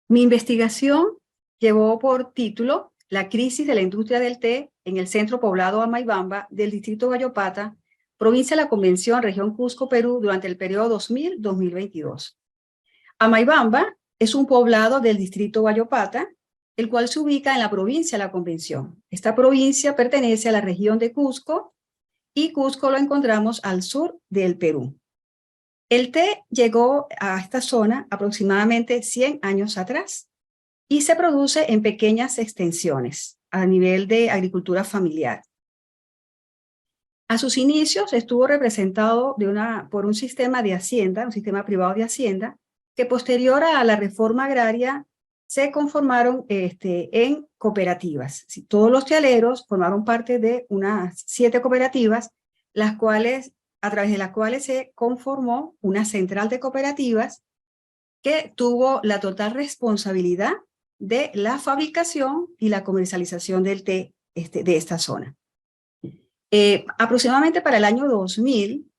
Mi investigación llevó por título La crisis de la industria del té en el centro poblado Amaibamba del distrito Guayopata, provincia de la Convención, región Cusco, Perú, durante el periodo 2000-2022. Amaibamba es un poblado del distrito Guayopata, el cual se ubica en la provincia de la Convención. Esta provincia pertenece a la región de Cusco y Cusco lo encontramos al sur del Perú. El té llegó a esta zona aproximadamente 100 años atrás y se produce en pequeñas extensiones a nivel de agricultura familiar. A sus inicios estuvo representado por un sistema de hacienda, un sistema privado de hacienda, que posterior a la reforma agraria se conformaron en cooperativas. Todos los tealeros formaron parte de unas 7 cooperativas, a través de las cuales se conformó una central de cooperativas que tuvo la total responsabilidad de la fabricación y la comercialización del té de esta zona. Aproximadamente para el año 2000,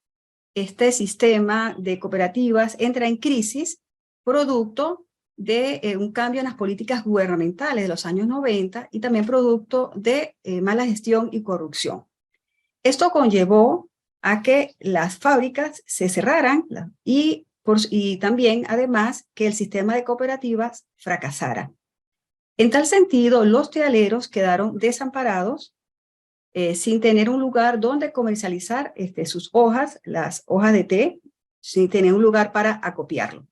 este sistema de cooperativas entra en crisis producto de un cambio en las políticas gubernamentales de los años 90 y también producto de mala gestión y corrupción. Esto conllevó a que las fábricas se cerraran y también, además, que el sistema de cooperativas fracasara. En tal sentido, los tealeros quedaron desamparados sin tener un lugar donde comercializar sus hojas, las hojas de té, sin tener un lugar para acopiarlo.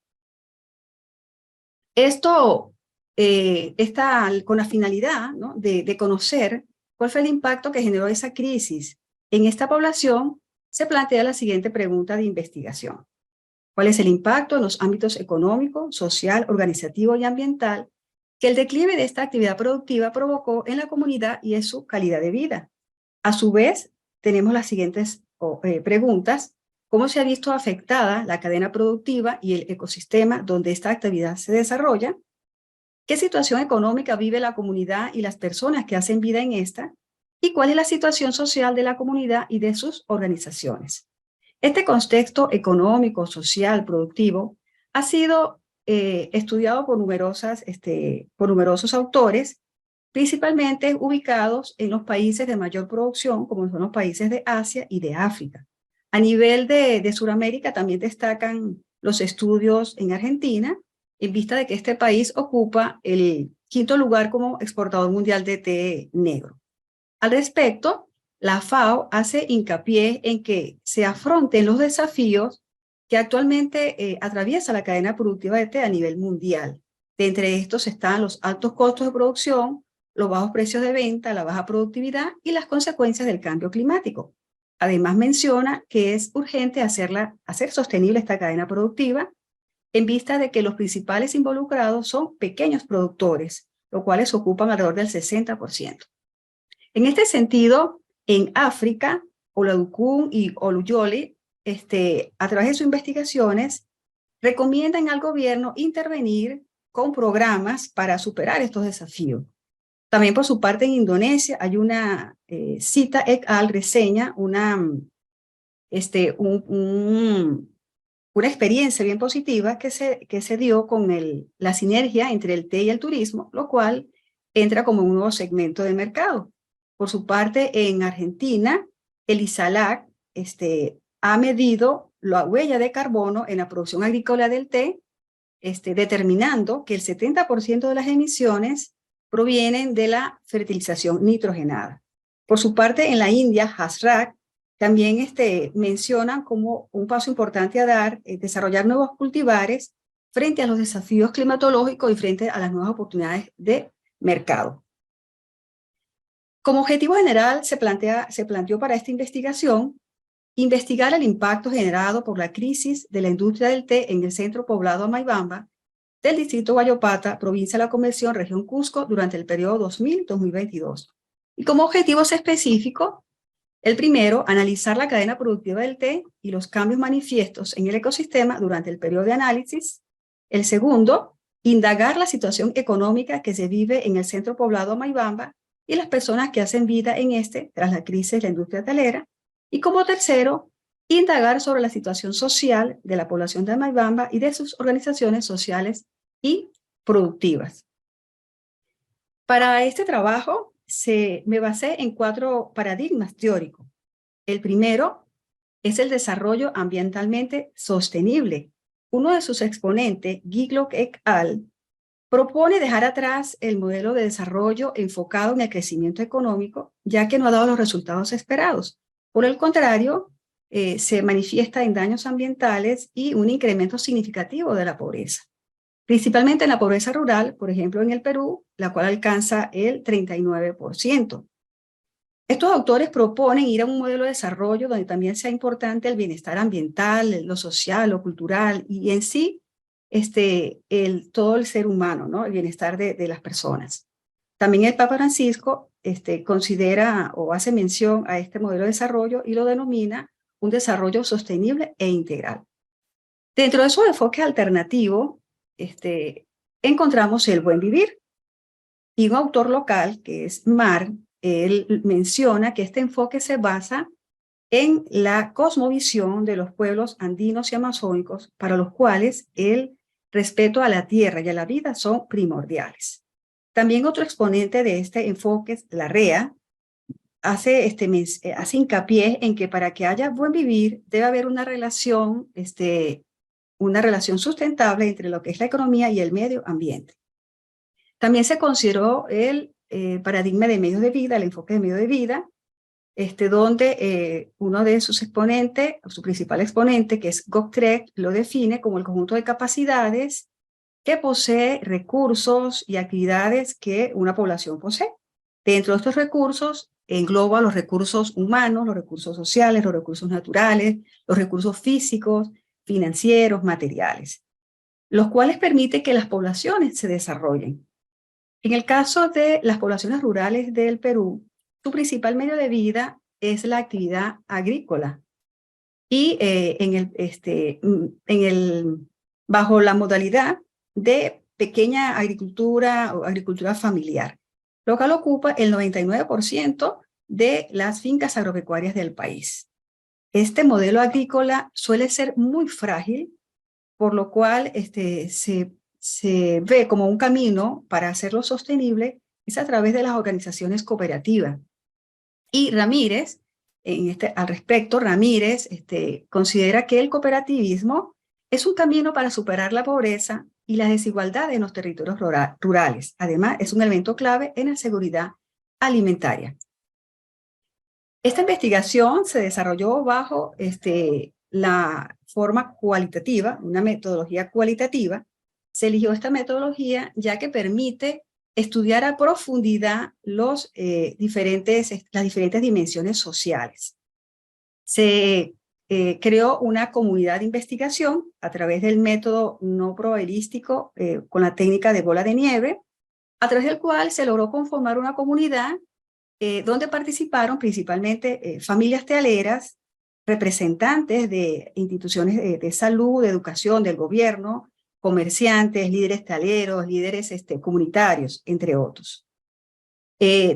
Esto está con la finalidad, ¿no?, de conocer cuál fue el impacto que generó esa crisis en esta población. Se plantea la siguiente pregunta de investigación: ¿cuál es el impacto en los ámbitos económico, social, organizativo y ambiental que el declive de esta actividad productiva provocó en la comunidad y en su calidad de vida? A su vez, tenemos las siguientes preguntas: ¿cómo se ha visto afectada la cadena productiva y el ecosistema donde esta actividad se desarrolla? ¿Qué situación económica vive la comunidad y las personas que hacen vida en esta? ¿Y cuál es la situación social de la comunidad y de sus organizaciones? Este contexto económico, social, productivo ha sido estudiado por numerosos autores, principalmente ubicados en los países de mayor producción, como son los países de Asia y de África. A nivel de Sudamérica también destacan los estudios en Argentina, en vista de que este país ocupa el 5º lugar como exportador mundial de té negro. Al respecto, la FAO hace hincapié en que se afronten los desafíos que actualmente atraviesa la cadena productiva de té a nivel mundial. De entre estos están los altos costos de producción, los bajos precios de venta, la baja productividad y las consecuencias del cambio climático. Además menciona que es urgente hacer sostenible esta cadena productiva en vista de que los principales involucrados son pequeños productores, los cuales ocupan alrededor del 60%. En este sentido, en África, Oladokun y Oluyole, a través de sus investigaciones, recomiendan al gobierno intervenir con programas para superar estos desafíos. También por su parte en Indonesia hay una Cita et al. Reseña una experiencia bien positiva que se dio con la sinergia entre el té y el turismo, lo cual entra como un nuevo segmento de mercado. Por su parte, en Argentina, el ISALAC ha medido la huella de carbono en la producción agrícola del té, determinando que el 70% de las emisiones provienen de la fertilización nitrogenada. Por su parte, en la India, HASRAC también mencionan como un paso importante a dar desarrollar nuevos cultivares frente a los desafíos climatológicos y frente a las nuevas oportunidades de mercado. Como objetivo general se planteó para esta investigación investigar el impacto generado por la crisis de la industria del té en el centro poblado Amaibamba del distrito Guayopata, provincia de la Convención, región Cusco, durante el periodo 2000-2022. Y como objetivos específicos, el primero, analizar la cadena productiva del té y los cambios manifiestos en el ecosistema durante el periodo de análisis. El segundo, indagar la situación económica que se vive en el centro poblado Amaibamba y las personas que hacen vida en tras la crisis de la industria telera. Y como tercero, indagar sobre la situación social de la población de Amaibamba y de sus organizaciones sociales y productivas. Para este trabajo me basé en 4 paradigmas teóricos. El primero es el desarrollo ambientalmente sostenible. Uno de sus exponentes, Giglock et al., propone dejar atrás el modelo de desarrollo enfocado en el crecimiento económico, ya que no ha dado los resultados esperados. Por el contrario, se manifiesta en daños ambientales y un incremento significativo de la pobreza, principalmente en la pobreza rural, por ejemplo en el Perú, la cual alcanza el 39%. Estos autores proponen ir a un modelo de desarrollo donde también sea importante el bienestar ambiental, lo social, lo cultural y en sí todo el ser humano, ¿no? El bienestar de las personas. También el Papa Francisco considera o hace mención a este modelo de desarrollo y lo denomina un desarrollo sostenible e integral. Dentro de esos enfoques alternativos encontramos el buen vivir. Y un autor local, que es Mar, él menciona que este enfoque se basa en la cosmovisión de los pueblos andinos y amazónicos, para los cuales el respeto a la tierra y a la vida son primordiales. También otro exponente de este enfoque es Larrea, hace hincapié en que para que haya buen vivir debe haber una relación sustentable entre lo que es la economía y el medio ambiente. También se consideró el paradigma de medios de vida, el enfoque de medio de vida, donde uno de sus exponentes, su principal exponente, que es Gottfried, lo define como el conjunto de capacidades que posee recursos y actividades que una población posee. Dentro de estos recursos engloba los recursos humanos, los recursos sociales, los recursos naturales, los recursos físicos, financieros, materiales, los cuales permiten que las poblaciones se desarrollen. En el caso de las poblaciones rurales del Perú, su principal medio de vida es la actividad agrícola y bajo la modalidad de pequeña agricultura o agricultura familiar, lo cual ocupa el 99% de las fincas agropecuarias del país. Este modelo agrícola suele ser muy frágil, por lo cual se ve como un camino para hacerlo sostenible es a través de las organizaciones cooperativas. Y Ramírez, al respecto, Ramírez considera que el cooperativismo es un camino para superar la pobreza y las desigualdades en los territorios rurales. Además, es un elemento clave en la seguridad alimentaria. Esta investigación se desarrolló bajo la forma cualitativa, una metodología cualitativa. Se eligió esta metodología ya que permite estudiar a profundidad las diferentes dimensiones sociales. Se creó una comunidad de investigación a través del método no probabilístico con la técnica de bola de nieve, a través del cual se logró conformar una comunidad donde participaron principalmente familias tealeras, representantes de instituciones de salud, de educación, del gobierno, comerciantes, líderes tealeros, líderes comunitarios, entre otros.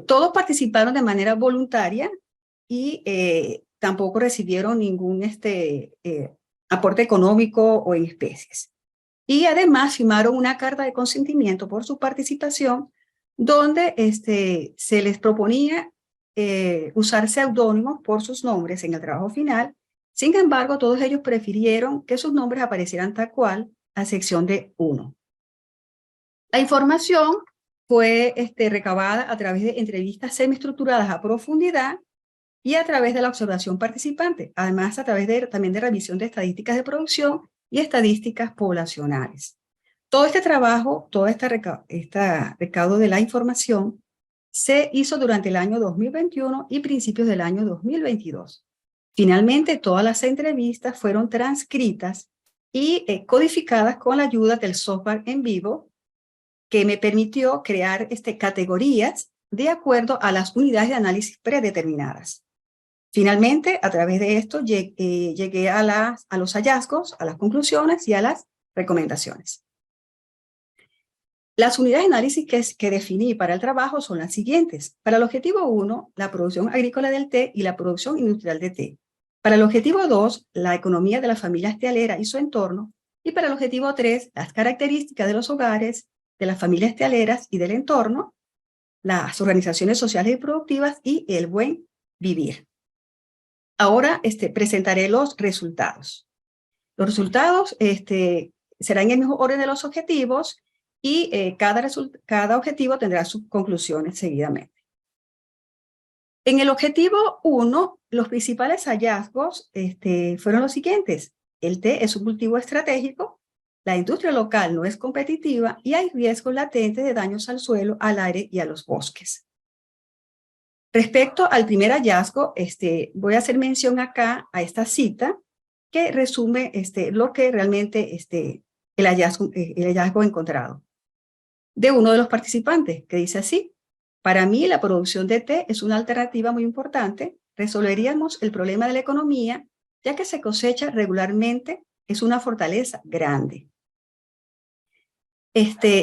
Todos participaron de manera voluntaria y tampoco recibieron ningún aporte económico o en especies. Y además firmaron una carta de consentimiento por su participación, donde se les proponía usar seudónimos por sus nombres en el trabajo final. Sin embargo, todos ellos prefirieron que sus nombres aparecieran tal cual, a sección de 1. La información fue recabada a través de entrevistas semiestructuradas a profundidad y a través de la observación participante, además a través también de revisión de estadísticas de producción y estadísticas poblacionales. Todo este trabajo, todo este recaudo de la información se hizo durante el año 2021 y principios del año 2022. Finalmente, todas las entrevistas fueron transcritas y codificadas con la ayuda del software en vivo, que me permitió crear categorías de acuerdo a las unidades de análisis predeterminadas. Finalmente, a través de esto, llegué a los hallazgos, a las conclusiones y a las recomendaciones. Las unidades de análisis que definí para el trabajo son las siguientes. Para el objetivo 1, la producción agrícola del té y la producción industrial de té. Para el objetivo 2, la economía de las familias tealeras y su entorno. Y para el objetivo 3, las características de los hogares, de las familias tealeras y del entorno, las organizaciones sociales y productivas y el buen vivir. Ahora presentaré los resultados. Los resultados serán en el mismo orden de los objetivos y cada objetivo tendrá sus conclusiones seguidamente. En el objetivo 1, los principales hallazgos fueron los siguientes. El té es un cultivo estratégico, la industria local no es competitiva y hay riesgos latentes de daños al suelo, al aire y a los bosques. Respecto al primer hallazgo, voy a hacer mención acá a esta cita que resume lo que realmente el hallazgo encontrado de uno de los participantes, que dice así: para mí la producción de té es una alternativa muy importante, resolveríamos el problema de la economía, ya que se cosecha regularmente, es una fortaleza grande.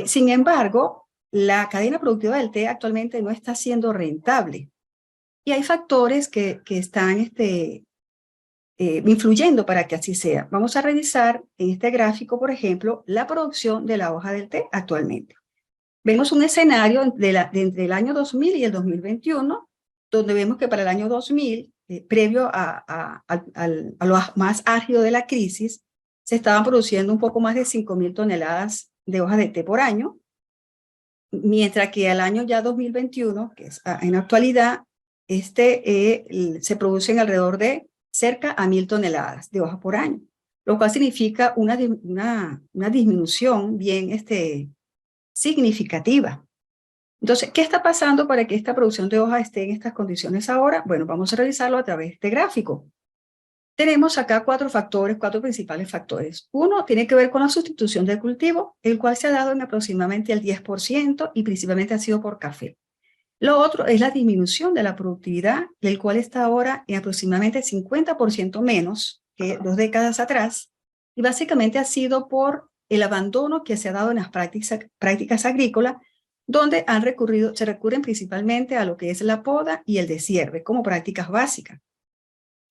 Sin embargo, la cadena productiva del té actualmente no está siendo rentable. Y hay factores que están influyendo para que así sea. Vamos a revisar en este gráfico, por ejemplo, la producción de la hoja del té actualmente. Vemos un escenario entre el año 2000 y el 2021, donde vemos que para el año 2000, previo a lo más árido de la crisis, se estaban produciendo un poco más de 5.000 toneladas de hojas de té por año, mientras que al año ya 2021, que es en la actualidad, se producen alrededor de cerca a 1.000 toneladas de hoja por año, lo cual significa una disminución bien significativa. Entonces, ¿qué está pasando para que esta producción de hoja esté en estas condiciones ahora? Bueno, vamos a revisarlo a través de este gráfico. Tenemos acá cuatro principales factores. Uno tiene que ver con la sustitución del cultivo, el cual se ha dado en aproximadamente el 10% y principalmente ha sido por café. Lo otro es la disminución de la productividad, el cual está ahora en aproximadamente 50% menos que 2 décadas atrás, y básicamente ha sido por el abandono que se ha dado en las prácticas agrícolas, donde se recurren principalmente a lo que es la poda y el deshierde como prácticas básicas.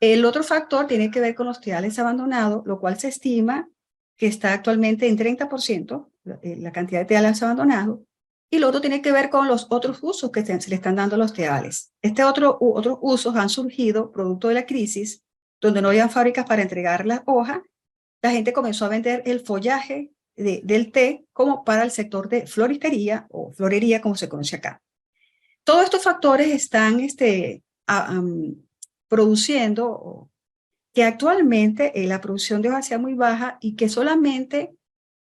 El otro factor tiene que ver con los teales abandonados, lo cual se estima que está actualmente en 30% la cantidad de teales abandonados, y lo otro tiene que ver con los otros usos que se le están dando a los teales. Otros usos han surgido producto de la crisis, donde no habían fábricas para entregar las hojas. La gente comenzó a vender el follaje del té como para el sector de floristería o florería, como se conoce acá. Todos estos factores están produciendo que actualmente la producción de hojas sea muy baja y que solamente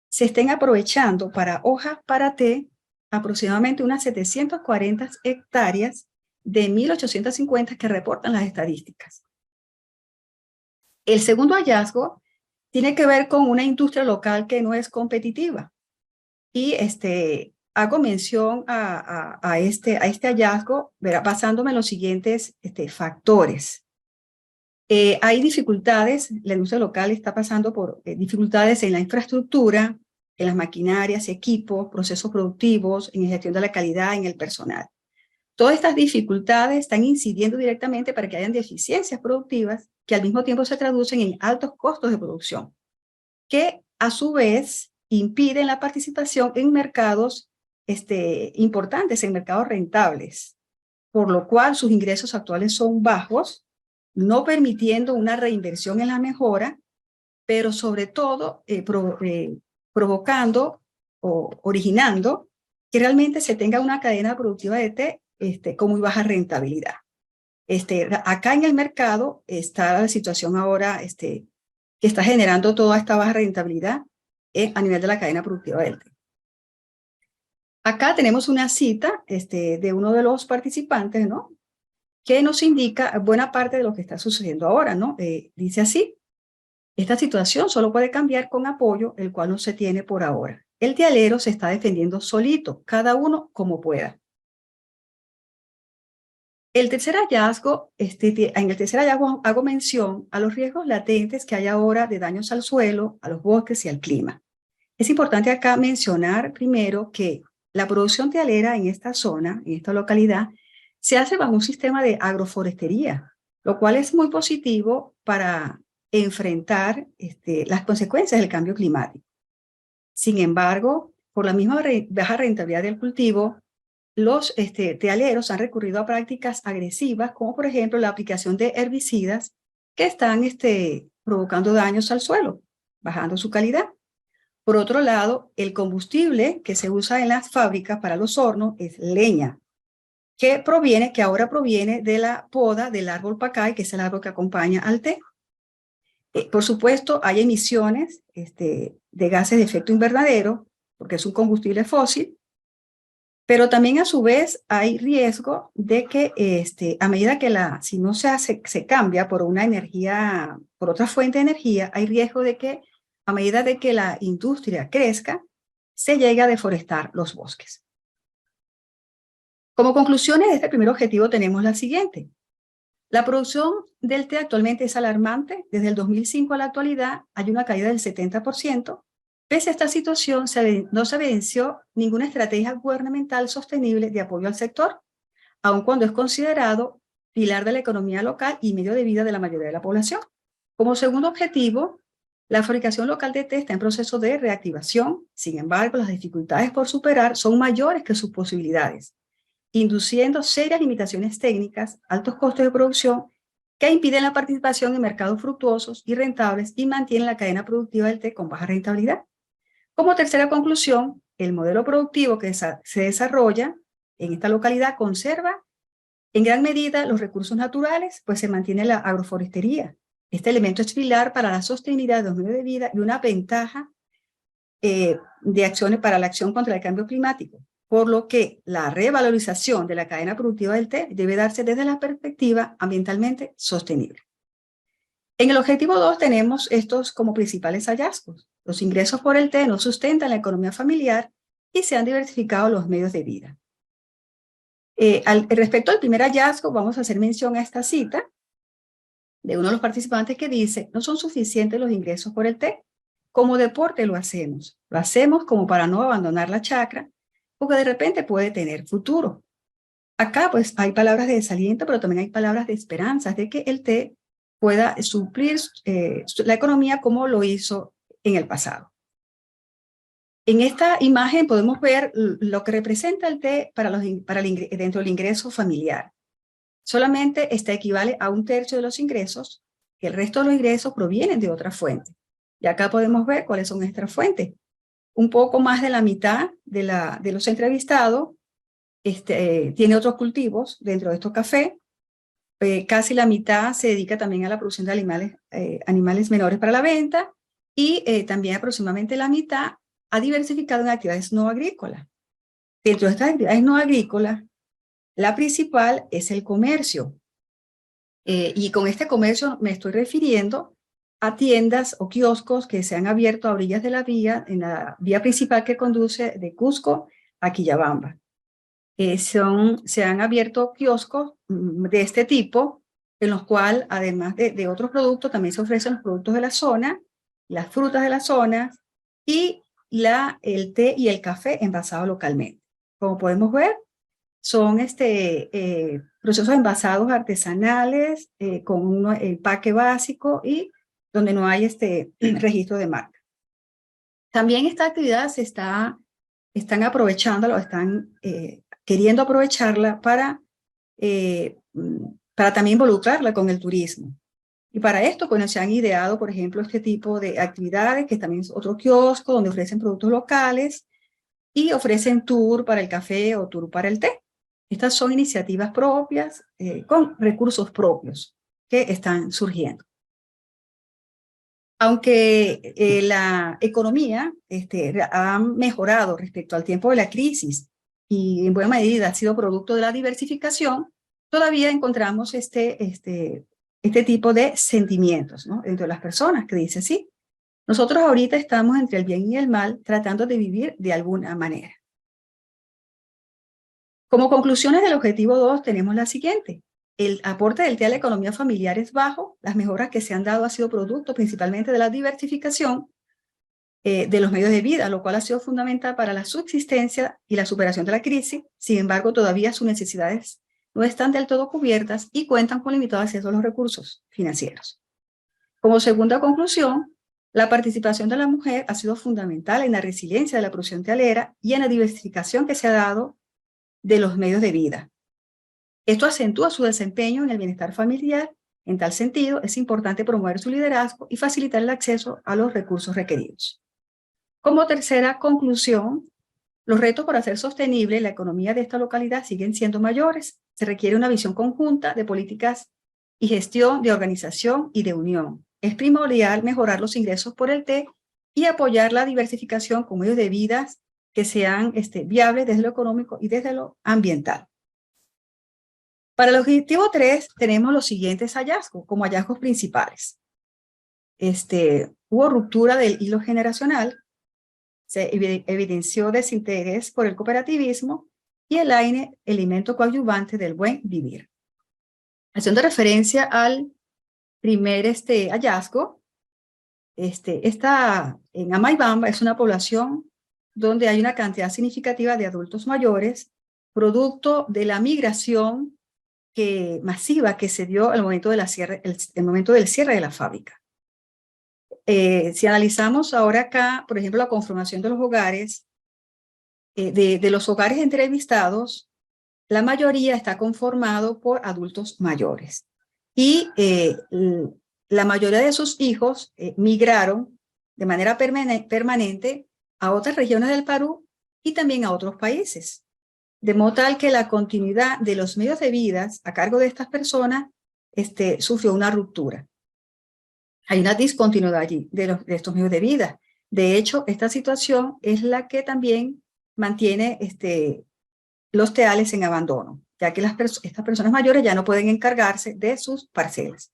se estén aprovechando para hojas para té aproximadamente unas 740 hectáreas de 1.850 que reportan las estadísticas. El segundo hallazgo tiene que ver con una industria local que no es competitiva. Y hago mención a este hallazgo basándome en los siguientes factores. Hay dificultades, la industria local está pasando por dificultades en la infraestructura, en las maquinarias, equipos, procesos productivos, en la gestión de la calidad, en el personal. Todas estas dificultades están incidiendo directamente para que hayan deficiencias productivas que al mismo tiempo se traducen en altos costos de producción, que a su vez impiden la participación en mercados importantes, en mercados rentables, por lo cual sus ingresos actuales son bajos, no permitiendo una reinversión en la mejora, pero sobre todo provocando o originando que realmente se tenga una cadena productiva de té con muy baja rentabilidad. Acá en el mercado está la situación ahora que está generando toda esta baja rentabilidad a nivel de la cadena productiva del té. Acá tenemos una cita de uno de los participantes, ¿no?, que nos indica buena parte de lo que está sucediendo ahora, ¿no? Dice así: esta situación solo puede cambiar con apoyo, el cual no se tiene por ahora. El tealero se está defendiendo solito, cada uno como pueda. En el tercer hallazgo hago mención a los riesgos latentes que hay ahora de daños al suelo, a los bosques y al clima. Es importante acá mencionar primero que la producción tealera en esta zona, en esta localidad, se hace bajo un sistema de agroforestería, lo cual es muy positivo para enfrentar las consecuencias del cambio climático. Sin embargo, por la misma baja rentabilidad del cultivo, los tealeros han recurrido a prácticas agresivas, como por ejemplo la aplicación de herbicidas que están provocando daños al suelo, bajando su calidad. Por otro lado, el combustible que se usa en las fábricas para los hornos es leña, que ahora proviene de la poda del árbol pacay, que es el árbol que acompaña al té. Por supuesto, hay emisiones de gases de efecto invernadero, porque es un combustible fósil, pero también a su vez hay riesgo de que a medida que si no se cambia por por otra fuente de energía, hay riesgo de que a medida de que la industria crezca, se llegue a deforestar los bosques. Como conclusiones de este primer objetivo tenemos la siguiente. La producción del té actualmente es alarmante. Desde el 2005 a la actualidad hay una caída del 70%. Pese a esta situación, no se evidenció ninguna estrategia gubernamental sostenible de apoyo al sector, aun cuando es considerado pilar de la economía local y medio de vida de la mayoría de la población. Como segundo objetivo, la fabricación local de té está en proceso de reactivación. Sin embargo, las dificultades por superar son mayores que sus posibilidades, induciendo serias limitaciones técnicas, altos costos de producción que impiden la participación en mercados fructuosos y rentables y mantienen la cadena productiva del té con baja rentabilidad. Como tercera conclusión, el modelo productivo que se desarrolla en esta localidad conserva en gran medida los recursos naturales, pues se mantiene la agroforestería. Este elemento es pilar para la sostenibilidad de los medios de vida y una ventaja de acciones para la acción contra el cambio climático, por lo que la revalorización de la cadena productiva del té debe darse desde la perspectiva ambientalmente sostenible. En el objetivo 2 tenemos estos como principales hallazgos. Los ingresos por el té no sustentan la economía familiar y se han diversificado los medios de vida. Respecto al primer hallazgo, vamos a hacer mención a esta cita de uno de los participantes que dice: no son suficientes los ingresos por el té. Como deporte lo hacemos como para no abandonar la chacra, porque de repente puede tener futuro. Acá pues hay palabras de desaliento, pero también hay palabras de esperanza, de que el té pueda suplir la economía como lo hizo en el pasado. En esta imagen podemos ver lo que representa el té dentro del ingreso familiar. Solamente equivale a 1/3 de los ingresos, que el resto de los ingresos provienen de otra fuente. Y acá podemos ver cuáles son nuestras fuentes. Un poco más de la mitad de los entrevistados tiene otros cultivos dentro de estos cafés. Casi la mitad se dedica también a la producción de animales menores para la venta, y también aproximadamente la mitad ha diversificado en actividades no agrícolas. Dentro de estas actividades no agrícolas, la principal es el comercio. Y con este comercio me estoy refiriendo a tiendas o kioscos que se han abierto a orillas de la vía, en la vía principal que conduce de Cusco a Quillabamba. Se han abierto kioscos de este tipo, en los cuales, además de otros productos, también se ofrecen los productos de la zona, las frutas de la zona y el té y el café envasados localmente. Como podemos ver, son procesos envasados artesanales con un empaque básico y donde no hay registro de marca. También esta actividad están aprovechándola o están queriendo aprovecharla para también involucrarla con el turismo. Y para esto, pues, se han ideado, por ejemplo, este tipo de actividades, que también es otro kiosco donde ofrecen productos locales y ofrecen tour para el café o tour para el té. Estas son iniciativas propias con recursos propios que están surgiendo. Aunque la economía ha mejorado respecto al tiempo de la crisis y en buena medida ha sido producto de la diversificación, todavía encontramos este tipo de sentimientos, ¿no?, entre las personas que dicen: sí, nosotros ahorita estamos entre el bien y el mal, tratando de vivir de alguna manera. Como conclusiones del objetivo 2 tenemos la siguiente. El aporte del té a la economía familiar es bajo. Las mejoras que se han dado han sido producto principalmente de la diversificación de los medios de vida, lo cual ha sido fundamental para la subsistencia y la superación de la crisis. Sin embargo, todavía sus necesidades no están del todo cubiertas y cuentan con limitado acceso a los recursos financieros. Como segunda conclusión, La participación de la mujer ha sido fundamental en la resiliencia de la producción hotelera y en la diversificación que se ha dado de los medios de vida. Esto acentúa su desempeño en el bienestar familiar. En tal sentido, es importante promover su liderazgo y facilitar el acceso a los recursos requeridos. Como tercera conclusión, los retos para hacer sostenible la economía de esta localidad siguen siendo mayores. Se requiere una visión conjunta de políticas y gestión de organización y de unión. Es primordial mejorar los ingresos por el té y apoyar la diversificación con medios de vida que sean viables desde lo económico y desde lo ambiental. Para el objetivo 3 tenemos los siguientes hallazgos como hallazgos principales. Hubo ruptura del hilo generacional, se evidenció desinterés por el cooperativismo y el AINE, elemento coadyuvante del buen vivir. Haciendo referencia al primer hallazgo, en Amaibamba es una población donde hay una cantidad significativa de adultos mayores, producto de la migración masiva que se dio al momento, el momento del cierre de la fábrica. Si analizamos ahora acá, por ejemplo, la conformación de los hogares, de los hogares entrevistados, la mayoría está conformado por adultos mayores. Y la mayoría de sus hijos migraron de manera permanente a otras regiones del Perú y también a otros países. De modo tal que la continuidad de los medios de vida a cargo de estas personas sufrió una ruptura. Hay una discontinuidad allí de estos medios de vida. De hecho, esta situación es la que también mantiene los teales en abandono, ya que estas personas mayores ya no pueden encargarse de sus parcelas.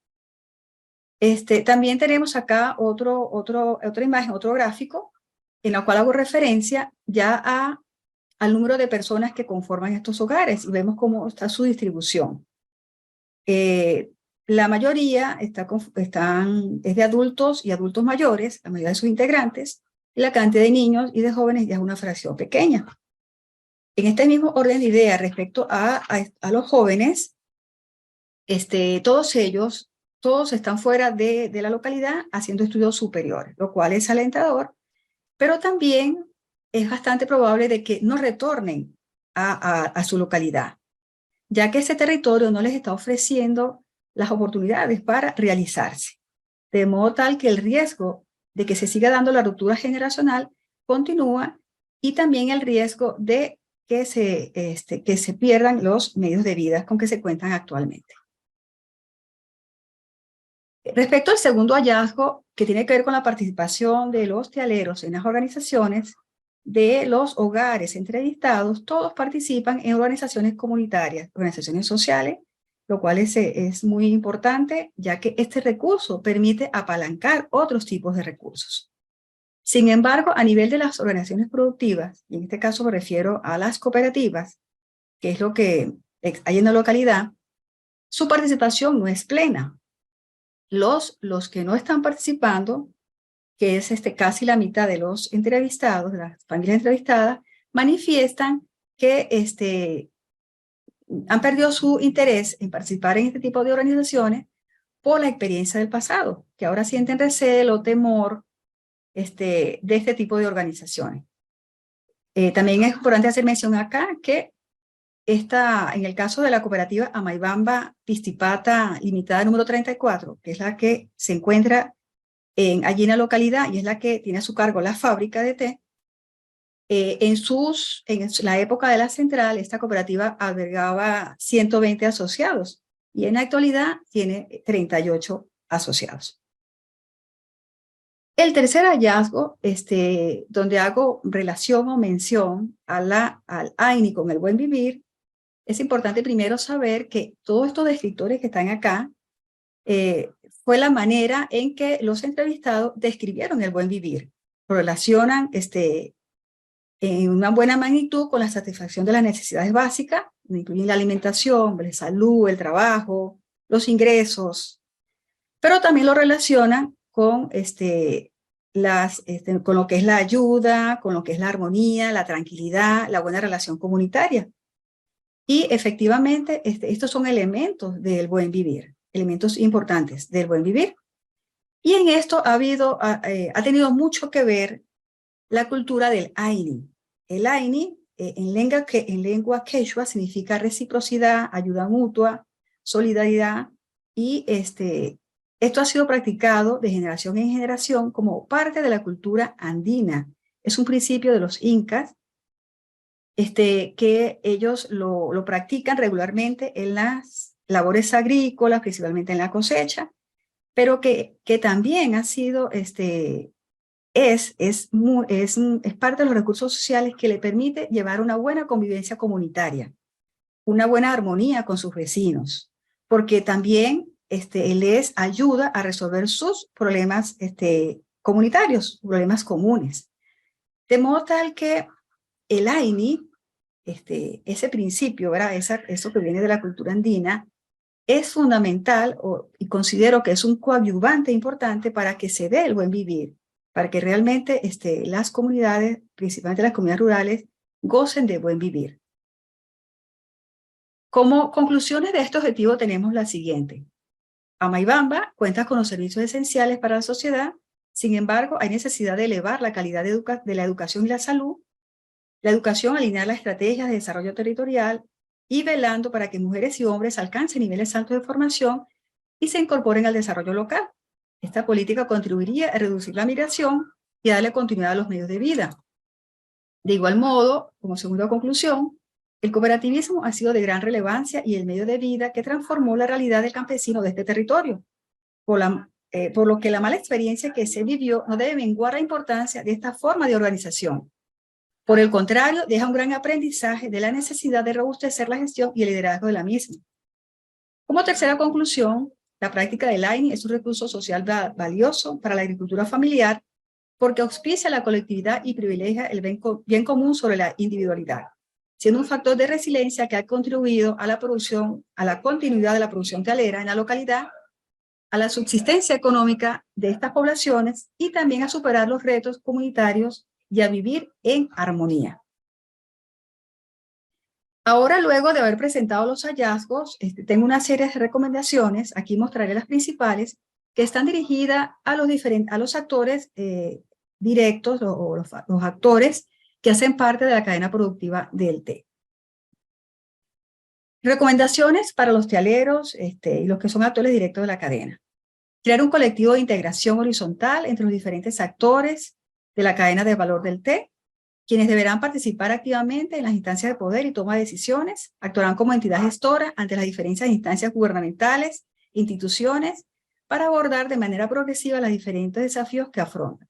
También tenemos acá otra imagen, otro gráfico, en la cual hago referencia ya al número de personas que conforman estos hogares y vemos cómo está su distribución. La mayoría es de adultos y adultos mayores, la mayoría de sus integrantes, y la cantidad de niños y de jóvenes ya es una fracción pequeña. En este mismo orden de ideas respecto a los jóvenes, todos ellos, todos están fuera de la localidad haciendo estudios superiores, lo cual es alentador, pero también es bastante probable de que no retornen a su localidad, ya que ese territorio no les está ofreciendo las oportunidades para realizarse. De modo tal que el riesgo de que se siga dando la ruptura generacional continúa y también el riesgo de que se pierdan los medios de vida con que se cuentan actualmente. Respecto al segundo hallazgo, que tiene que ver con la participación de los tealeros en las organizaciones, de los hogares entrevistados, todos participan en organizaciones comunitarias, organizaciones sociales, lo cual es muy importante, ya que este recurso permite apalancar otros tipos de recursos. Sin embargo, a nivel de las organizaciones productivas, y en este caso me refiero a las cooperativas, que es lo que hay en la localidad, su participación no es plena. Los que no están participando, que es casi la mitad de los entrevistados, de las familias entrevistadas, manifiestan que han perdido su interés en participar en este tipo de organizaciones por la experiencia del pasado, que ahora sienten recelo, temor de este tipo de organizaciones. También es importante hacer mención acá que en el caso de la cooperativa Amaibamba Pistipata Limitada número 34, que es la que se encuentra allí en la localidad y es la que tiene a su cargo la fábrica de té, en la época de la central, esta cooperativa albergaba 120 asociados y en la actualidad tiene 38 asociados. El tercer hallazgo, donde hago relación o mención al AINI con el buen vivir, es importante primero saber que todos estos descriptores que están acá fue la manera en que los entrevistados describieron el buen vivir. Lo relacionan en una buena magnitud con la satisfacción de las necesidades básicas, incluyen la alimentación, la salud, el trabajo, los ingresos, pero también lo relacionan con, con lo que es la ayuda, con lo que es la armonía, la tranquilidad, la buena relación comunitaria. Y efectivamente, estos son elementos del buen vivir, elementos importantes del buen vivir. Y en esto ha tenido mucho que ver la cultura del Aini. El Aini, en lengua quechua, significa reciprocidad, ayuda mutua, solidaridad, y esto ha sido practicado de generación en generación como parte de la cultura andina. Es un principio de los incas, que ellos lo practican regularmente en las labores agrícolas, principalmente en la cosecha, pero que también ha sido, es parte de los recursos sociales que le permite llevar una buena convivencia comunitaria, una buena armonía con sus vecinos, porque también les ayuda a resolver sus problemas comunitarios, problemas comunes. De modo tal que el AINI, ese principio, ¿verdad? Eso que viene de la cultura andina, es fundamental y considero que es un coadyuvante importante para que se dé el buen vivir, para que realmente las comunidades, principalmente las comunidades rurales, gocen de buen vivir. Como conclusiones de este objetivo tenemos la siguiente. Amaibamba cuenta con los servicios esenciales para la sociedad, sin embargo, hay necesidad de elevar la calidad de la educación y la salud, la educación alinear las estrategias de desarrollo territorial y velando para que mujeres y hombres alcancen niveles altos de formación y se incorporen al desarrollo local. Esta política contribuiría a reducir la migración y darle continuidad a los medios de vida. De igual modo, como segunda conclusión, el cooperativismo ha sido de gran relevancia y el medio de vida que transformó la realidad del campesino de este territorio, por lo que la mala experiencia que se vivió no debe menguar la importancia de esta forma de organización. Por el contrario, deja un gran aprendizaje de la necesidad de robustecer la gestión y el liderazgo de la misma. Como tercera conclusión, la práctica del AINI es un recurso social valioso para la agricultura familiar porque auspicia la colectividad y privilegia el bien común sobre la individualidad, siendo un factor de resiliencia que ha contribuido a la continuidad de la producción tealera en la localidad, a la subsistencia económica de estas poblaciones y también a superar los retos comunitarios y a vivir en armonía. Ahora, luego de haber presentado los hallazgos, tengo una serie de recomendaciones, aquí mostraré las principales, que están dirigidas a los actores directos o los actores que hacen parte de la cadena productiva del té. Recomendaciones para los tealeros y los que son actores directos de la cadena. Crear un colectivo de integración horizontal entre los diferentes actores de la cadena de valor del té, quienes deberán participar activamente en las instancias de poder y toma de decisiones, actuarán como entidad gestora ante las diferentes instancias gubernamentales, instituciones, para abordar de manera progresiva los diferentes desafíos que afrontan.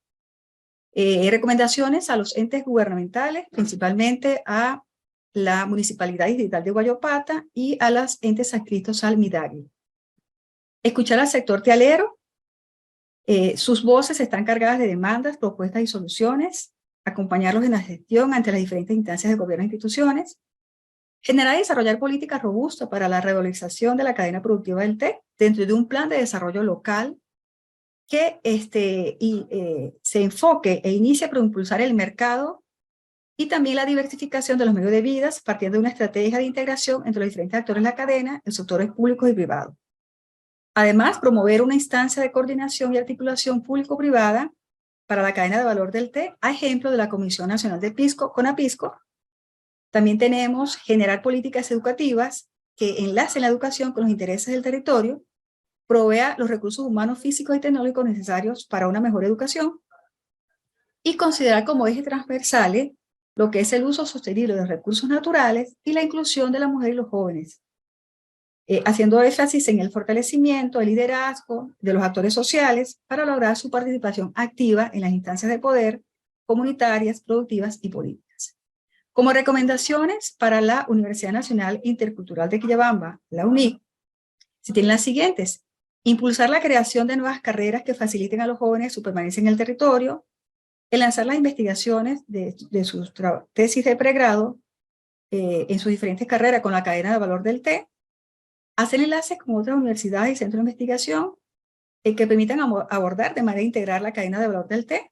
Recomendaciones a los entes gubernamentales, principalmente a la Municipalidad Distrital de Guayopata y a los entes adscritos al MIDAGRI. Escuchar al sector tealero, sus voces están cargadas de demandas, propuestas y soluciones, acompañarlos en la gestión ante las diferentes instancias de gobierno e instituciones, generar y desarrollar políticas robustas para la revalorización de la cadena productiva del té dentro de un plan de desarrollo local que se enfoque e inicie por impulsar el mercado y también la diversificación de los medios de vida partiendo de una estrategia de integración entre los diferentes actores de la cadena, los sectores públicos y privados. Además, promover una instancia de coordinación y articulación público-privada para la cadena de valor del té, a ejemplo de la Comisión Nacional de Pisco, CONAPISCO. También tenemos generar políticas educativas que enlacen la educación con los intereses del territorio, provea los recursos humanos, físicos y tecnológicos necesarios para una mejor educación y considerar como ejes transversales lo que es el uso sostenible de los recursos naturales y la inclusión de la mujer y los jóvenes, haciendo énfasis en el fortalecimiento, el liderazgo de los actores sociales para lograr su participación activa en las instancias de poder comunitarias, productivas y políticas. Como recomendaciones para la Universidad Nacional Intercultural de Quillabamba, la UNIC, se tienen las siguientes: impulsar la creación de nuevas carreras que faciliten a los jóvenes su permanencia en el territorio, el lanzar las investigaciones de sus tesis de pregrado en sus diferentes carreras con la cadena de valor del té, hacer enlaces con otras universidades y centros de investigación que permitan abordar de manera integral la cadena de valor del té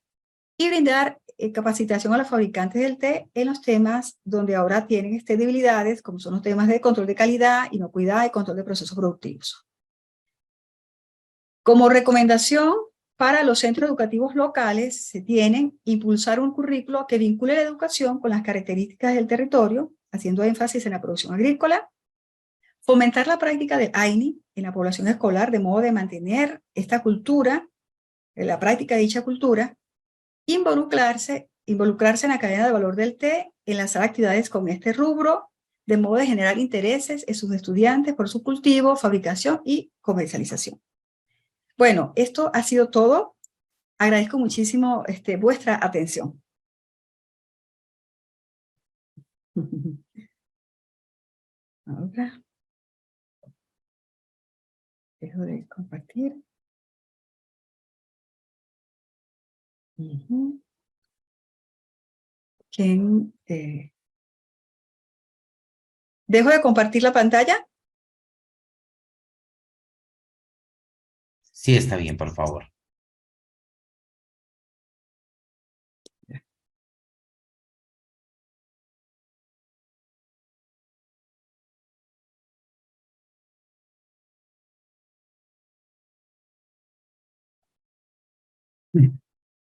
y brindar capacitación a los fabricantes del té en los temas donde ahora tienen debilidades, como son los temas de control de calidad, inocuidad y control de procesos productivos. Como recomendación, para los centros educativos locales se tienen impulsar un currículo que vincule la educación con las características del territorio, haciendo énfasis en la producción agrícola, fomentar la práctica del AINI en la población escolar de modo de mantener esta cultura, la práctica de dicha cultura, involucrarse en la cadena de valor del té, enlazar actividades con este rubro, de modo de generar intereses en sus estudiantes por su cultivo, fabricación y comercialización. Bueno, esto ha sido todo. Agradezco muchísimo vuestra atención. Ahora, dejo de compartir. ¿Quién? ¿Dejo de compartir la pantalla? Sí, está bien, por favor.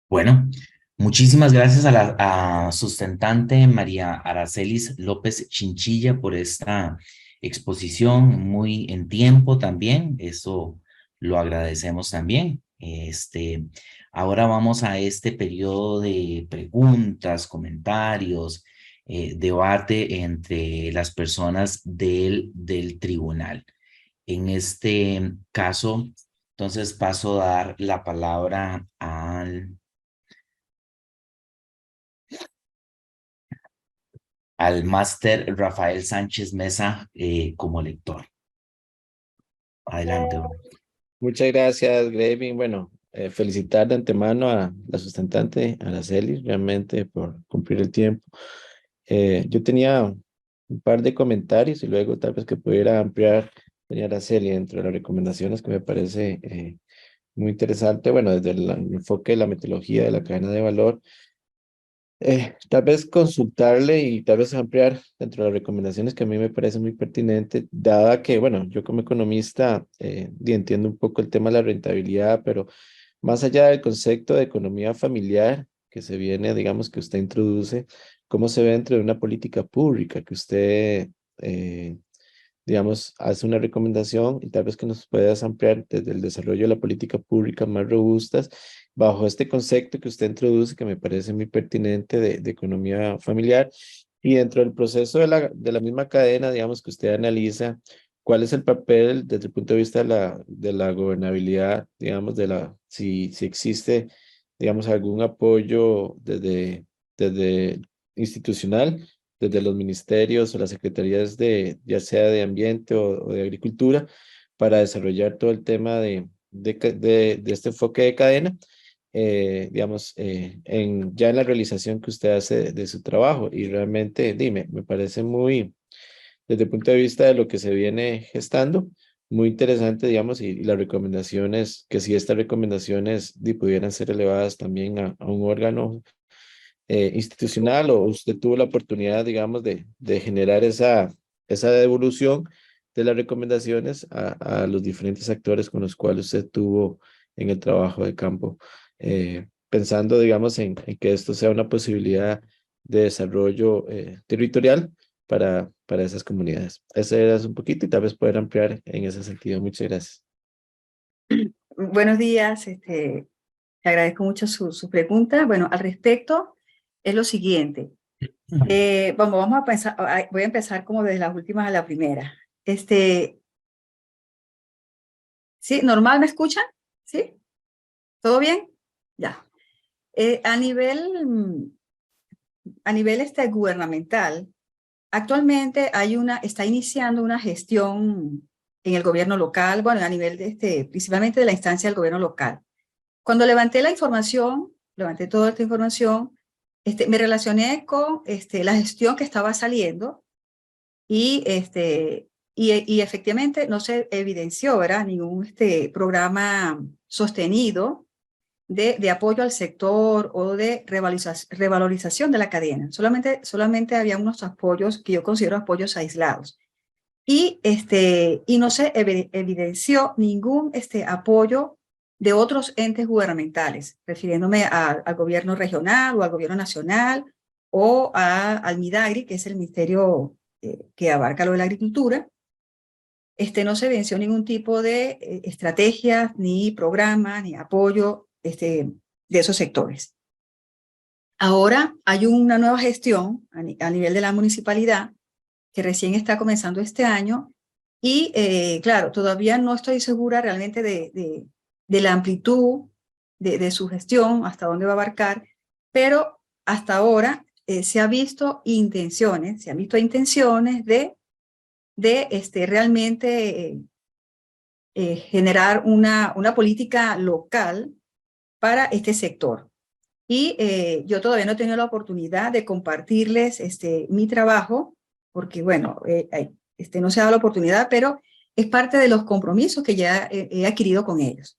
Bueno, muchísimas gracias a la sustentante María Aracelis López Chinchilla por esta exposición muy en tiempo también. Eso lo agradecemos también. Ahora vamos a este periodo de preguntas, comentarios, debate entre las personas del tribunal. En este caso, entonces paso a dar la palabra al máster Rafael Sánchez Mesa como lector. Adelante. Muchas gracias, Graving. Bueno, felicitar de antemano a la sustentante Araceli, realmente por cumplir el tiempo. Yo tenía un par de comentarios y luego tal vez que pudiera ampliar, doña Araceli, dentro de las recomendaciones que me parece muy interesante. Bueno, desde el enfoque de la metodología de la cadena de valor, tal vez consultarle y tal vez ampliar dentro de las recomendaciones que a mí me parece muy pertinente, dada que, bueno, yo como economista entiendo un poco el tema de la rentabilidad, pero más allá del concepto de economía familiar que se viene, digamos, que usted introduce, ¿cómo se ve dentro de una política pública que usted, digamos, hace una recomendación y tal vez que nos puedas ampliar desde el desarrollo de la política pública más robustas bajo este concepto que usted introduce, que me parece muy pertinente de economía familiar, y dentro del proceso de la misma cadena, digamos, que usted analiza cuál es el papel desde el punto de vista de la gobernabilidad, digamos, si existe, digamos, algún apoyo desde institucional, desde los ministerios o las secretarías ya sea de ambiente o de agricultura, para desarrollar todo el tema de este enfoque de cadena, digamos, ya en la realización que usted hace de su trabajo. Y realmente, dime, me parece muy, desde el punto de vista de lo que se viene gestando, muy interesante, digamos, y las recomendaciones, que si estas recomendaciones pudieran ser elevadas también a un órgano institucional, o usted tuvo la oportunidad, digamos, de generar esa devolución de las recomendaciones a los diferentes actores con los cuales usted tuvo en el trabajo de campo, pensando, digamos, en que esto sea una posibilidad de desarrollo territorial para esas comunidades. Ese era un poquito y tal vez poder ampliar en ese sentido. Muchas gracias. Buenos días, le agradezco mucho su pregunta. Bueno, al respecto es lo siguiente. Vamos a pensar, voy a empezar como desde las últimas a la primera. ¿Sí? ¿Normal me escuchan? ¿Sí? ¿Todo bien? Ya. A nivel gubernamental, actualmente está iniciando una gestión en el gobierno local, bueno, a nivel principalmente de la instancia del gobierno local. Cuando levanté toda esta información, me relacioné con la gestión que estaba saliendo y efectivamente no se evidenció, ¿verdad?, ningún programa sostenido de apoyo al sector o de revalorización de la cadena. Solamente había unos apoyos que yo considero apoyos aislados. Y no se evidenció ningún apoyo de otros entes gubernamentales, refiriéndome al gobierno regional o al gobierno nacional o al MIDAGRI, que es el ministerio que abarca lo de la agricultura. No se venció ningún tipo de estrategias, ni programa, ni apoyo de esos sectores. Ahora hay una nueva gestión a nivel de la municipalidad que recién está comenzando este año y, claro, todavía no estoy segura realmente de la amplitud de su gestión, hasta dónde va a abarcar, pero hasta ahora se han visto intenciones de realmente generar una política local para este sector. Y yo todavía no he tenido la oportunidad de compartirles mi trabajo, porque bueno, no se ha dado la oportunidad, pero es parte de los compromisos que ya he adquirido con ellos.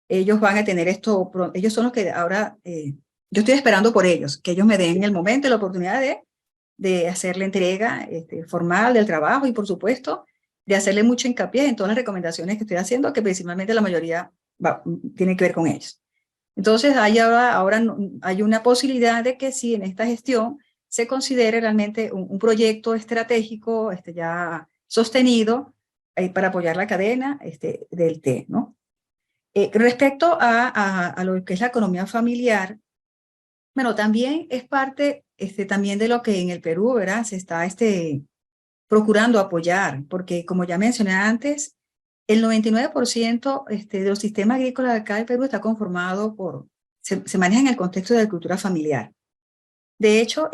Ellos van a tener esto, ellos son los que ahora, yo estoy esperando por ellos, que ellos me den el momento y la oportunidad de hacer la entrega formal del trabajo y por supuesto de hacerle mucho hincapié en todas las recomendaciones que estoy haciendo, que principalmente la mayoría tiene que ver con ellos. Entonces, ahora hay una posibilidad de que sí, en esta gestión se considere realmente un proyecto estratégico ya sostenido para apoyar la cadena del té, ¿no? Respecto a lo que es la economía familiar, bueno, también es parte también de lo que en el Perú, ¿verdad? Se está procurando apoyar, porque como ya mencioné antes, el 99% de los sistemas agrícolas de acá del Perú está conformado se maneja en el contexto de la agricultura familiar. De hecho,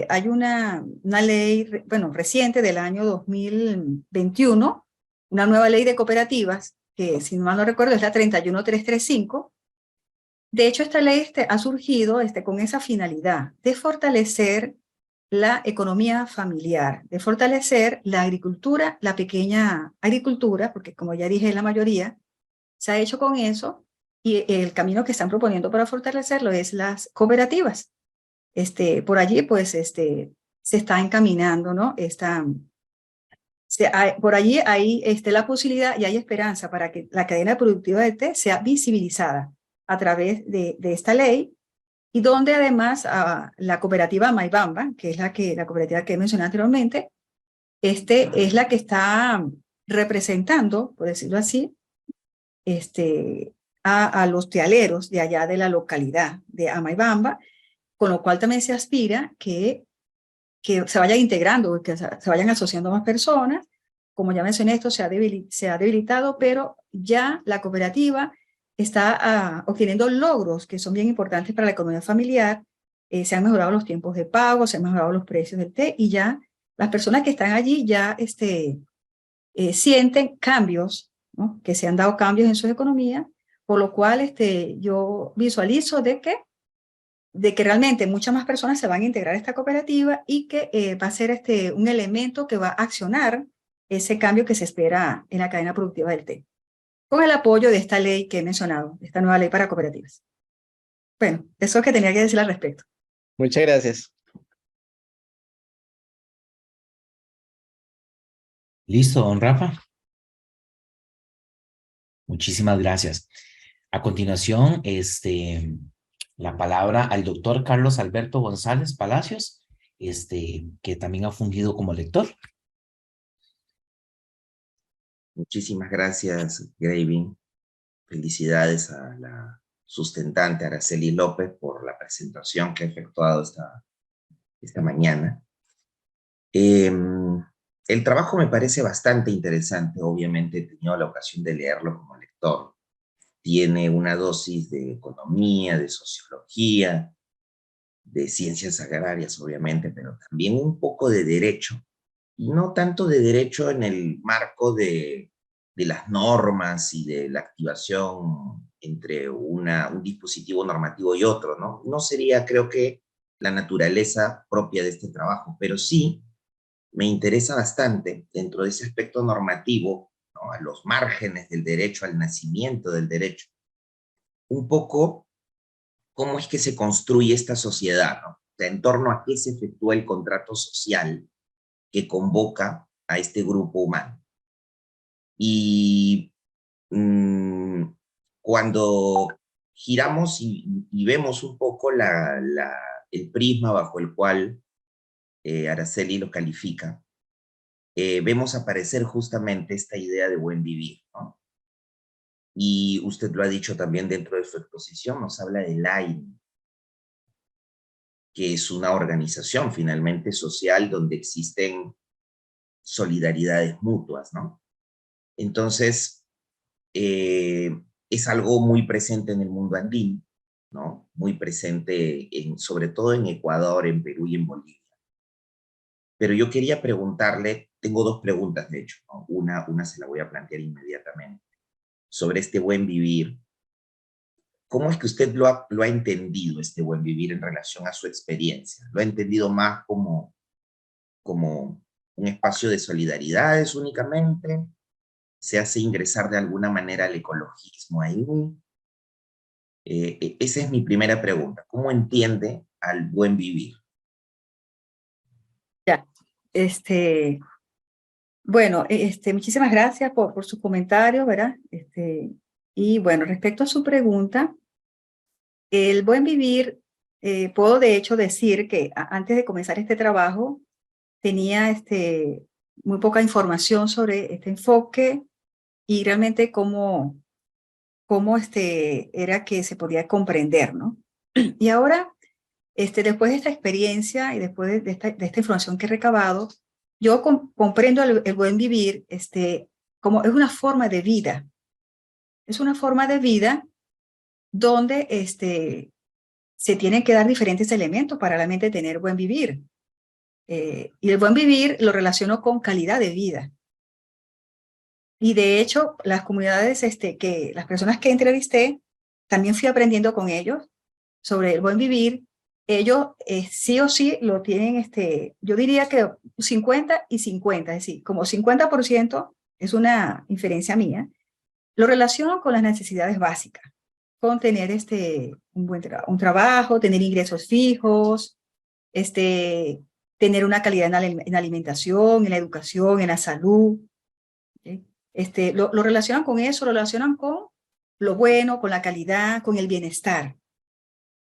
hay una ley, bueno, reciente del año 2021, una nueva ley de cooperativas, que si mal no recuerdo es la 31335. De hecho, esta ley ha surgido con esa finalidad de fortalecer la economía familiar, de fortalecer la agricultura, la pequeña agricultura, porque como ya dije, la mayoría se ha hecho con eso, y el camino que están proponiendo para fortalecerlo es las cooperativas. Por allí, pues, se está encaminando, ¿no? Por allí hay la posibilidad y hay esperanza para que la cadena productiva de té sea visibilizada a través de esta ley, y donde además la cooperativa Maybamba, que es la cooperativa que mencioné anteriormente, es la que está representando, por decirlo así, a los tealeros de allá de la localidad de Amaibamba, con lo cual también se aspira que se vayan integrando, que se vayan asociando más personas. Como ya mencioné, esto se ha debilitado, pero ya la cooperativa está obteniendo logros que son bien importantes para la economía familiar. Se han mejorado los tiempos de pago, se han mejorado los precios del té, y ya las personas que están allí ya sienten cambios, ¿no? Que se han dado cambios en su economía, por lo cual yo visualizo de que realmente muchas más personas se van a integrar a esta cooperativa y que va a ser un elemento que va a accionar ese cambio que se espera en la cadena productiva del té, con el apoyo de esta ley que he mencionado, esta nueva ley para cooperativas. Bueno, eso es lo que tenía que decir al respecto. Muchas gracias. ¿Listo, don Rafa? Muchísimas gracias. A continuación, la palabra al doctor Carlos Alberto González Palacios, que también ha fungido como lector. Muchísimas gracias, Graving. Felicidades a la sustentante Araceli López por la presentación que ha efectuado esta mañana. El trabajo me parece bastante interesante. Obviamente he tenido la ocasión de leerlo como lector. Tiene una dosis de economía, de sociología, de ciencias agrarias, obviamente, pero también un poco de derecho. Y no tanto de derecho en el marco de las normas y de la activación entre un dispositivo normativo y otro, ¿no? No sería, creo que, la naturaleza propia de este trabajo, pero sí me interesa bastante dentro de ese aspecto normativo, ¿no? A los márgenes del derecho, al nacimiento del derecho, un poco cómo es que se construye esta sociedad, ¿no? O sea, en torno a qué se efectúa el contrato social que convoca a este grupo humano. Y cuando giramos y vemos un poco el prisma bajo el cual Araceli lo califica, vemos aparecer justamente esta idea de buen vivir, ¿no? Y usted lo ha dicho también dentro de su exposición, nos habla del AINE, que es una organización finalmente social donde existen solidaridades mutuas, ¿no? Entonces, es algo muy presente en el mundo andino, ¿no? Muy presente sobre todo en Ecuador, en Perú y en Bolivia. Pero yo quería preguntarle, tengo dos preguntas de hecho, ¿no? Una se la voy a plantear inmediatamente, sobre este buen vivir. ¿Cómo es que usted lo ha entendido, este buen vivir, en relación a su experiencia? ¿Lo ha entendido más como un espacio de solidaridades únicamente? ¿Se hace ingresar de alguna manera al ecologismo ahí? Esa es mi primera pregunta. ¿Cómo entiende al buen vivir? Ya, bueno, muchísimas gracias por sus comentarios, ¿verdad? Y bueno, respecto a su pregunta, el buen vivir, puedo de hecho decir que antes de comenzar este trabajo tenía muy poca información sobre este enfoque y realmente cómo era que se podía comprender, ¿no? Y ahora, después de esta experiencia y después de esta información que he recabado, yo comprendo el buen vivir como es una forma de vida. Es una forma de vida donde se tienen que dar diferentes elementos para realmente tener buen vivir. Y el buen vivir lo relaciono con calidad de vida. Y de hecho, las comunidades, las personas que entrevisté, también fui aprendiendo con ellos sobre el buen vivir. Ellos sí o sí lo tienen, yo diría que 50 y 50, es decir, como 50% es una inferencia mía, lo relaciono con las necesidades básicas, con tener un trabajo, tener ingresos fijos, tener una calidad en la alimentación, en la educación, en la salud. ¿Okay? Lo relacionan con eso, lo relacionan con lo bueno, con la calidad, con el bienestar.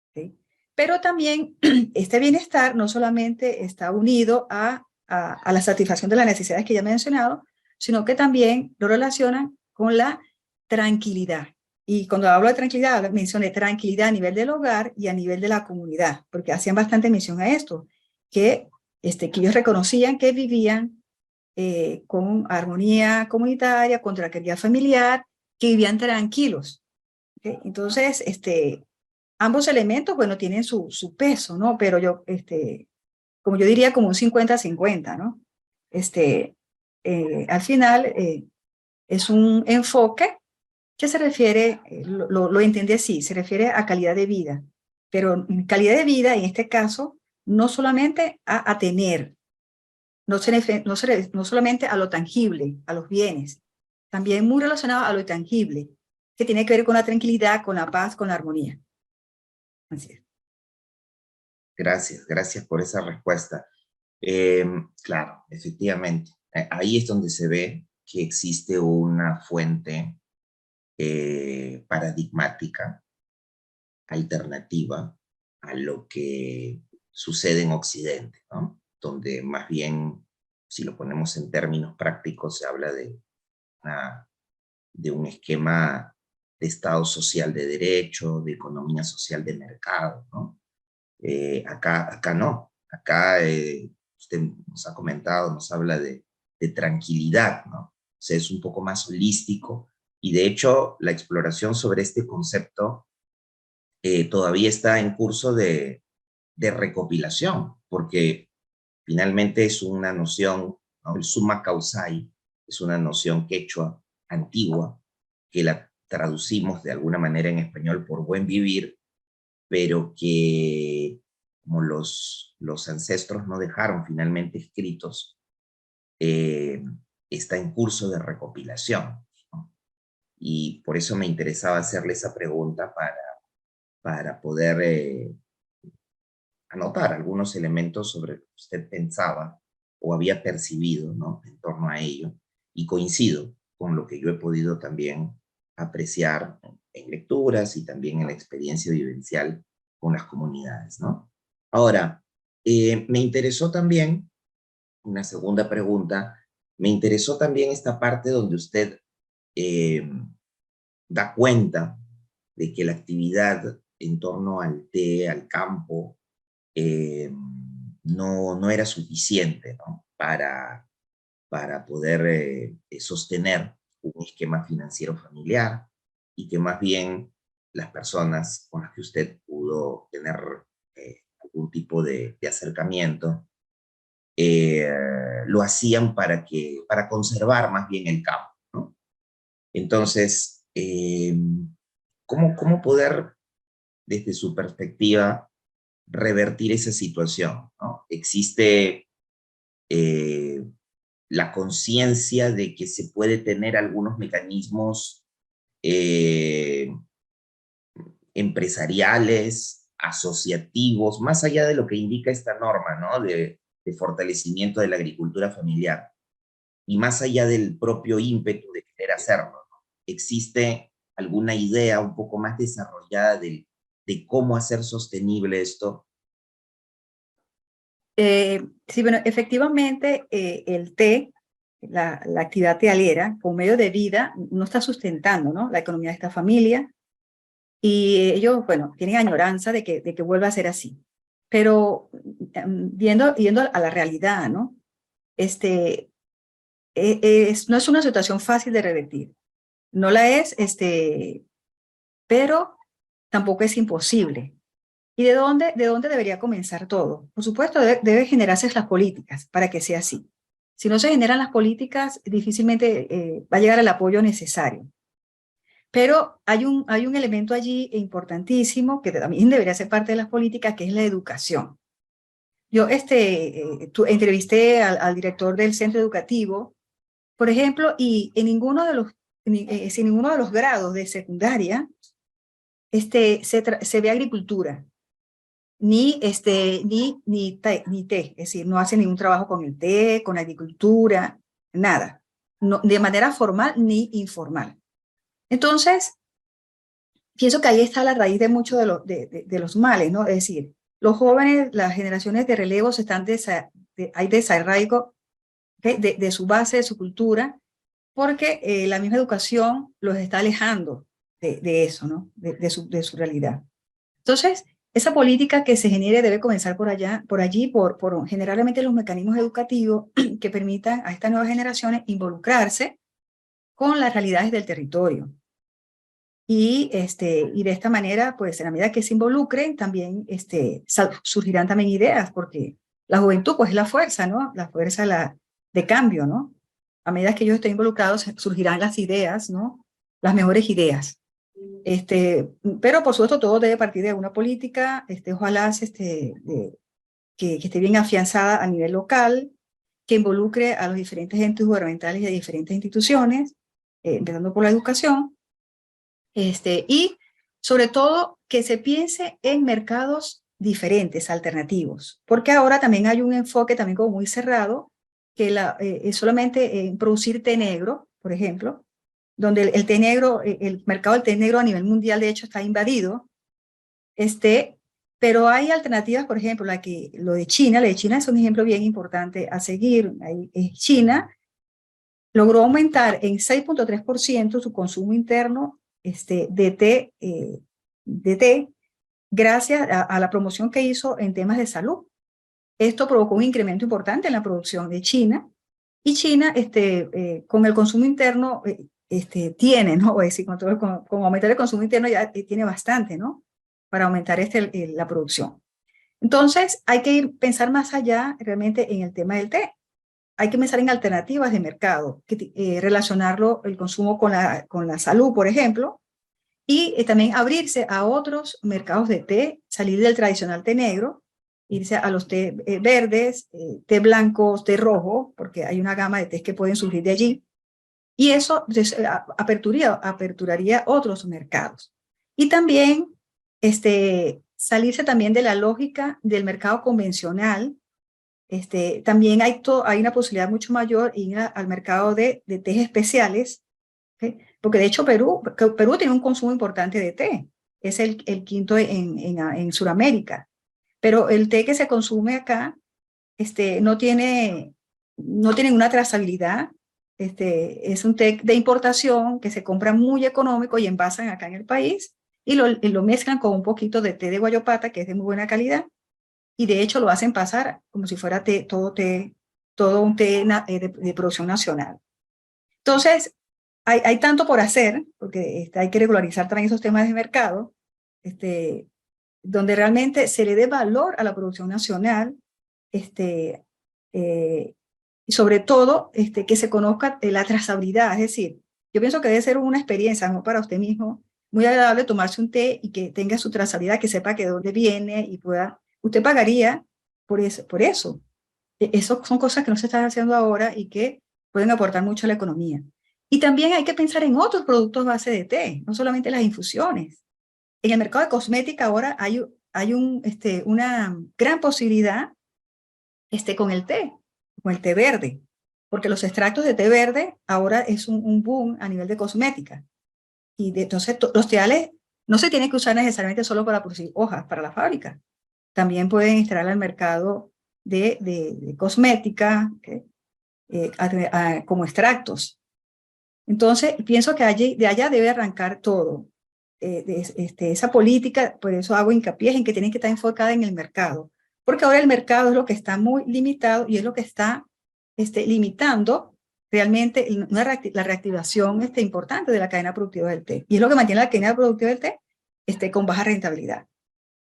¿Okay? Pero también este bienestar no solamente está unido a la satisfacción de las necesidades que ya he mencionado, sino que también lo relacionan con la tranquilidad. Y cuando hablo de tranquilidad, mencioné tranquilidad a nivel del hogar y a nivel de la comunidad, porque hacían bastante mención a esto, que ellos reconocían que vivían con armonía comunitaria, con tranquilidad familiar, que vivían tranquilos. ¿Okay? Entonces, ambos elementos, bueno, tienen su peso, ¿no? Pero yo, como yo diría, como un 50-50, ¿no? Al final, es un enfoque que se refiere, lo entendí así, se refiere a calidad de vida, pero calidad de vida, en este caso, no solamente a tener, no solamente a lo tangible, a los bienes, también muy relacionado a lo intangible, que tiene que ver con la tranquilidad, con la paz, con la armonía. Así es. Gracias por esa respuesta. Claro, efectivamente, ahí es donde se ve que existe una fuente paradigmática, alternativa a lo que sucede en Occidente, ¿no? Donde más bien, si lo ponemos en términos prácticos, se habla de un esquema de Estado social de derecho, de economía social de mercado, ¿no? Acá no, acá usted nos ha comentado, nos habla de tranquilidad, ¿no? O sea, es un poco más holístico y de hecho la exploración sobre este concepto todavía está en curso de recopilación, porque finalmente es una noción, ¿no? El summa causai es una noción quechua antigua que la traducimos de alguna manera en español por buen vivir, pero que como los ancestros no dejaron finalmente escritos, está en curso de recopilación, ¿no? Y por eso me interesaba hacerle esa pregunta para poder anotar algunos elementos sobre lo que usted pensaba o había percibido, ¿no? En torno a ello. Y coincido con lo que yo he podido también apreciar en lecturas y también en la experiencia vivencial con las comunidades, ¿no? Ahora, me interesó también, una segunda pregunta, me interesó también esta parte donde usted da cuenta de que la actividad en torno al té, al campo, no era suficiente, ¿no? Para poder sostener un esquema financiero familiar y que más bien las personas con las que usted pudo tener algún tipo de acercamiento lo hacían para conservar más bien el campo, ¿no? Entonces, ¿cómo poder, desde su perspectiva, revertir esa situación, ¿no? Existe la conciencia de que se puede tener algunos mecanismos empresariales, asociativos, más allá de lo que indica esta norma, ¿no? De fortalecimiento de la agricultura familiar, y más allá del propio ímpetu de querer hacerlo, ¿no? ¿Existe alguna idea un poco más desarrollada de cómo hacer sostenible esto? Sí, bueno, efectivamente el té, la actividad tealera, como medio de vida, no está sustentando, ¿no?, la economía de esta familia, y ellos, bueno, tienen añoranza de que vuelva a ser así. Pero yendo a la realidad, ¿no? No es una situación fácil de revertir. No la es, pero tampoco es imposible. ¿Y de dónde debería comenzar todo? Por supuesto, debe generarse las políticas para que sea así. Si no se generan las políticas, difícilmente va a llegar el apoyo necesario. Pero hay un elemento allí importantísimo que también debería ser parte de las políticas, que es la educación. Yo entrevisté al director del centro educativo, por ejemplo, y en ninguno de los grados de secundaria se ve agricultura, ni té, es decir, no hace ningún trabajo con el té, con agricultura, nada, no, de manera formal ni informal. Entonces, pienso que ahí está la raíz de muchos de los males, ¿no? Es decir, los jóvenes, las generaciones de relevo hay desarraigo, ¿okay?, de su base, de su cultura, porque la misma educación los está alejando de eso, ¿no? De su realidad. Entonces, esa política que se genere debe comenzar por allí, por generalmente los mecanismos educativos que permitan a estas nuevas generaciones involucrarse con las realidades del territorio. Y de esta manera, pues en la medida que se involucren, también surgirán también ideas, porque la juventud pues es la fuerza, ¿no? La fuerza de cambio, ¿no? A medida que ellos estén involucrados, surgirán las ideas, ¿no? Las mejores ideas. Pero por supuesto todo debe partir de una política, ojalá que esté bien afianzada a nivel local, que involucre a los diferentes entes gubernamentales y a diferentes instituciones, empezando por la educación, y sobre todo que se piense en mercados diferentes, alternativos, porque ahora también hay un enfoque también como muy cerrado, que es solamente en producir té negro, por ejemplo, donde el té negro, el mercado del té negro a nivel mundial de hecho está invadido, pero hay alternativas, por ejemplo, lo de China es un ejemplo bien importante a seguir. China logró aumentar en 6.3% su consumo interno de té gracias a la promoción que hizo en temas de salud. Esto provocó un incremento importante en la producción de China, y China con el consumo interno tiene, ¿no? Es decir, con aumentar el consumo interno ya tiene bastante, ¿no?, para aumentar la producción. Entonces hay que pensar más allá realmente en el tema del té. Hay que pensar en alternativas de mercado, relacionarlo el consumo con la salud, por ejemplo, y también abrirse a otros mercados de té, salir del tradicional té negro, irse a los té verdes, té blancos, té rojo, porque hay una gama de tés que pueden surgir de allí, y eso aperturaría otros mercados. Y también salirse también de la lógica del mercado convencional. También hay una posibilidad mucho mayor ir al mercado de tés especiales, ¿okay? Porque de hecho Perú tiene un consumo importante de té, es el quinto en Sudamérica, pero el té que se consume acá no tiene una trazabilidad. Es un té de importación que se compra muy económico y envasan acá en el país y lo mezclan con un poquito de té de guayopata, que es de muy buena calidad, y de hecho lo hacen pasar como si fuera todo un té de producción nacional. Entonces, hay tanto por hacer, porque hay que regularizar también esos temas de mercado, donde realmente se le dé valor a la producción nacional, y sobre todo que se conozca la trazabilidad. Es decir, yo pienso que debe ser una experiencia, ¿no?, para usted mismo, muy agradable tomarse un té y que tenga su trazabilidad, que sepa que de dónde viene y usted pagaría por eso. Eso son cosas que no se están haciendo ahora y que pueden aportar mucho a la economía. Y también hay que pensar en otros productos base de té, no solamente las infusiones. En el mercado de cosmética ahora hay una gran posibilidad con el té verde, porque los extractos de té verde ahora es un boom a nivel de cosmética. Y entonces los teales no se tienen que usar necesariamente solo para producir hojas para la fábrica. También pueden entrar al mercado de cosmética, ¿okay?, como extractos. Entonces, pienso que de allá debe arrancar todo. Esa política, por eso hago hincapié en que tiene que estar enfocada en el mercado, porque ahora el mercado es lo que está muy limitado y es lo que está limitando realmente la reactivación importante de la cadena productiva del té. Y es lo que mantiene la cadena productiva del té con baja rentabilidad.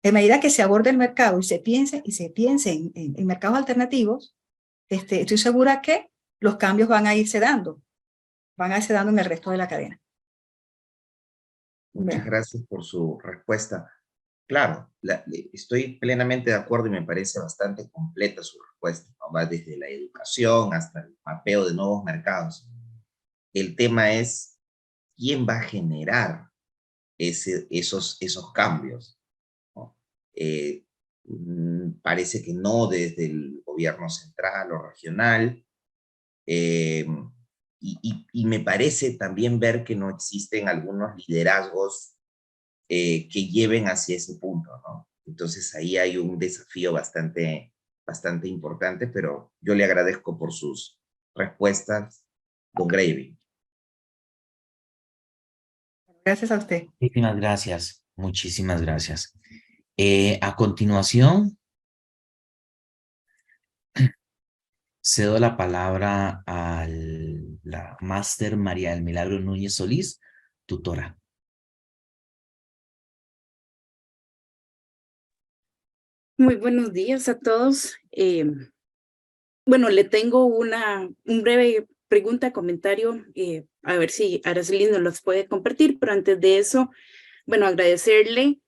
En medida que se aborde el mercado y se piense en mercados alternativos, estoy segura que los cambios van a irse dando en el resto de la cadena. Muchas gracias por su respuesta. Claro, estoy plenamente de acuerdo y me parece bastante completa su respuesta, ¿no? Va desde la educación hasta el mapeo de nuevos mercados. El tema es quién va a generar esos cambios, ¿no? Parece que no desde el gobierno central o regional, y me parece también ver que no existen algunos liderazgos que lleven hacia ese punto, ¿no? Entonces ahí hay un desafío bastante importante, pero yo le agradezco por sus respuestas, don Gravy. Gracias a usted. Muchísimas gracias, muchísimas gracias. A continuación, cedo la palabra a la máster María del Milagro Núñez Solís, tutora. Muy buenos días a todos. Bueno, le tengo un breve pregunta, comentario, a ver si Araceli nos las puede compartir, pero antes de eso, bueno, agradecerle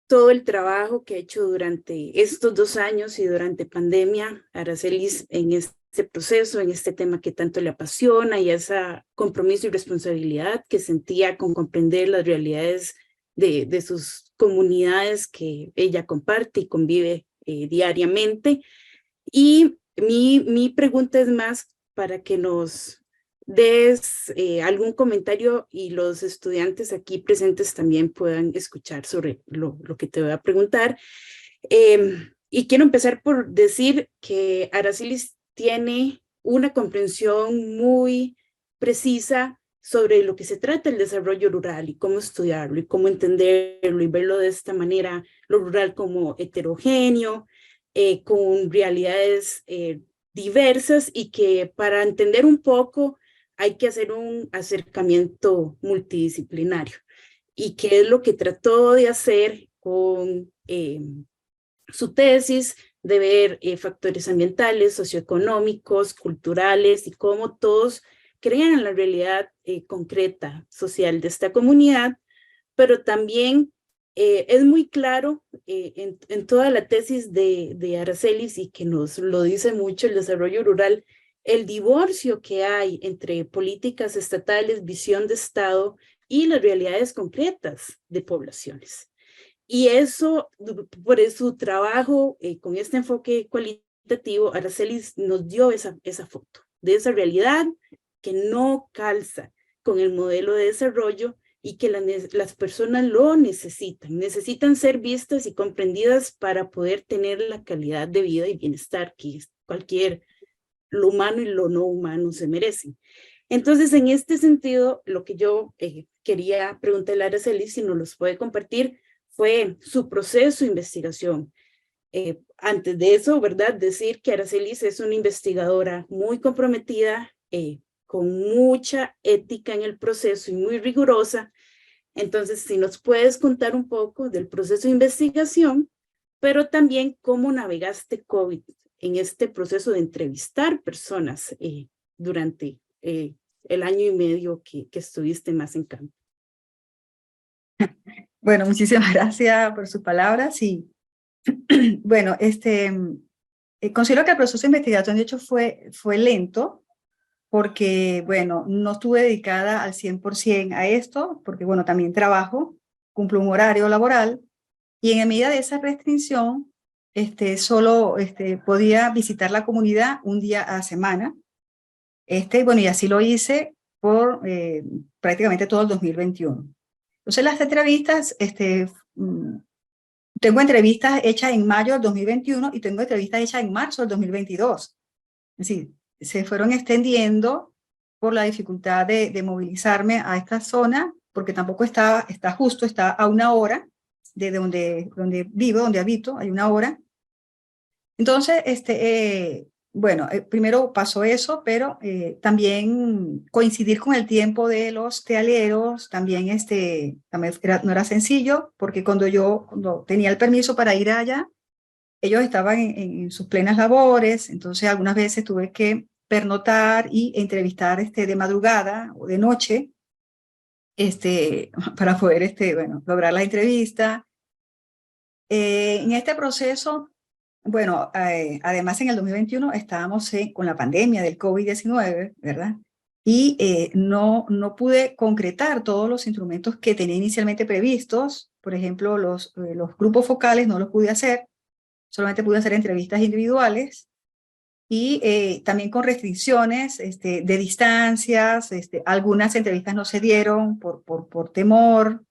todo el trabajo que ha hecho durante estos 2 años y durante pandemia, Araceli, en este proceso, en este tema que tanto le apasiona y ese compromiso y responsabilidad que sentía con comprender las realidades de sus comunidades que ella comparte y convive diariamente. Y mi pregunta es más para que nos des algún comentario y los estudiantes aquí presentes también puedan escuchar sobre lo que te voy a preguntar. Y quiero empezar por decir que Araceli tiene una comprensión muy precisa sobre lo que se trata el desarrollo rural y cómo estudiarlo y cómo entenderlo y verlo de esta manera, lo rural como heterogéneo, con realidades diversas, y que para entender un poco hay que hacer un acercamiento multidisciplinario, y que es lo que trató de hacer con su tesis, de ver factores ambientales, socioeconómicos, culturales y cómo todos crean la realidad concreta social de esta comunidad, pero también es muy claro en toda la tesis de Araceli, y que nos lo dice mucho el desarrollo rural, el divorcio que hay entre políticas estatales, visión de Estado y las realidades concretas de poblaciones. Y eso, por su trabajo con este enfoque cualitativo, Araceli nos dio esa foto de esa realidad que no calza con el modelo de desarrollo y que las personas lo necesitan ser vistas y comprendidas para poder tener la calidad de vida y bienestar que lo humano y lo no humano se merecen. Entonces, en este sentido, lo que yo quería preguntarle a Araceli, si nos los puede compartir, fue su proceso de investigación. Antes de eso, ¿verdad? Decir que Araceli es una investigadora muy comprometida, con mucha ética en el proceso y muy rigurosa. Entonces, si nos puedes contar un poco del proceso de investigación, pero también cómo navegaste COVID en este proceso de entrevistar personas durante el año y medio que estuviste más en campo. Bueno, muchísimas gracias por sus palabras. Y bueno, considero que el proceso de investigación, de hecho, fue lento, porque, bueno, no estuve dedicada al 100% a esto, porque, bueno, también trabajo, cumplo un horario laboral, y en medida de esa restricción, solo podía visitar la comunidad un día a la semana. Bueno, y así lo hice por prácticamente todo el 2021. Entonces, las entrevistas, tengo entrevistas hechas en mayo del 2021 y tengo entrevistas hechas en marzo del 2022. Es decir, se fueron extendiendo por la dificultad de movilizarme a esta zona, porque tampoco está justo, está a una hora de donde vivo, donde habito, hay una hora. Entonces, bueno, primero pasó eso, pero también coincidir con el tiempo de los tealeros, también, también no era sencillo, porque cuando tenía el permiso para ir allá, ellos estaban en sus plenas labores, entonces algunas veces tuve que pernotar y entrevistar de madrugada o de noche, para poder bueno, lograr la entrevista. En este proceso, bueno, además en el 2021 estábamos con la pandemia del COVID-19, ¿verdad? Y no pude concretar todos los instrumentos que tenía inicialmente previstos. Por ejemplo, los grupos focales no los pude hacer, solamente pude hacer entrevistas individuales y también con restricciones de distancias. Algunas entrevistas no se dieron por temor.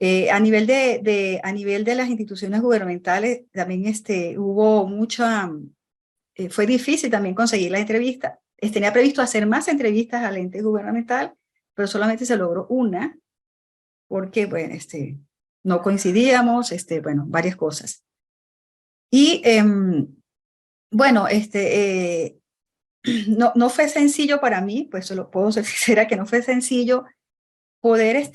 A nivel de las instituciones gubernamentales también hubo fue difícil también conseguir la entrevista. Tenía previsto hacer más entrevistas al ente gubernamental, pero solamente se logró una, porque bueno, no coincidíamos, bueno, varias cosas. Y bueno, no fue sencillo para mí, pues solo puedo ser sincera que no fue sencillo poder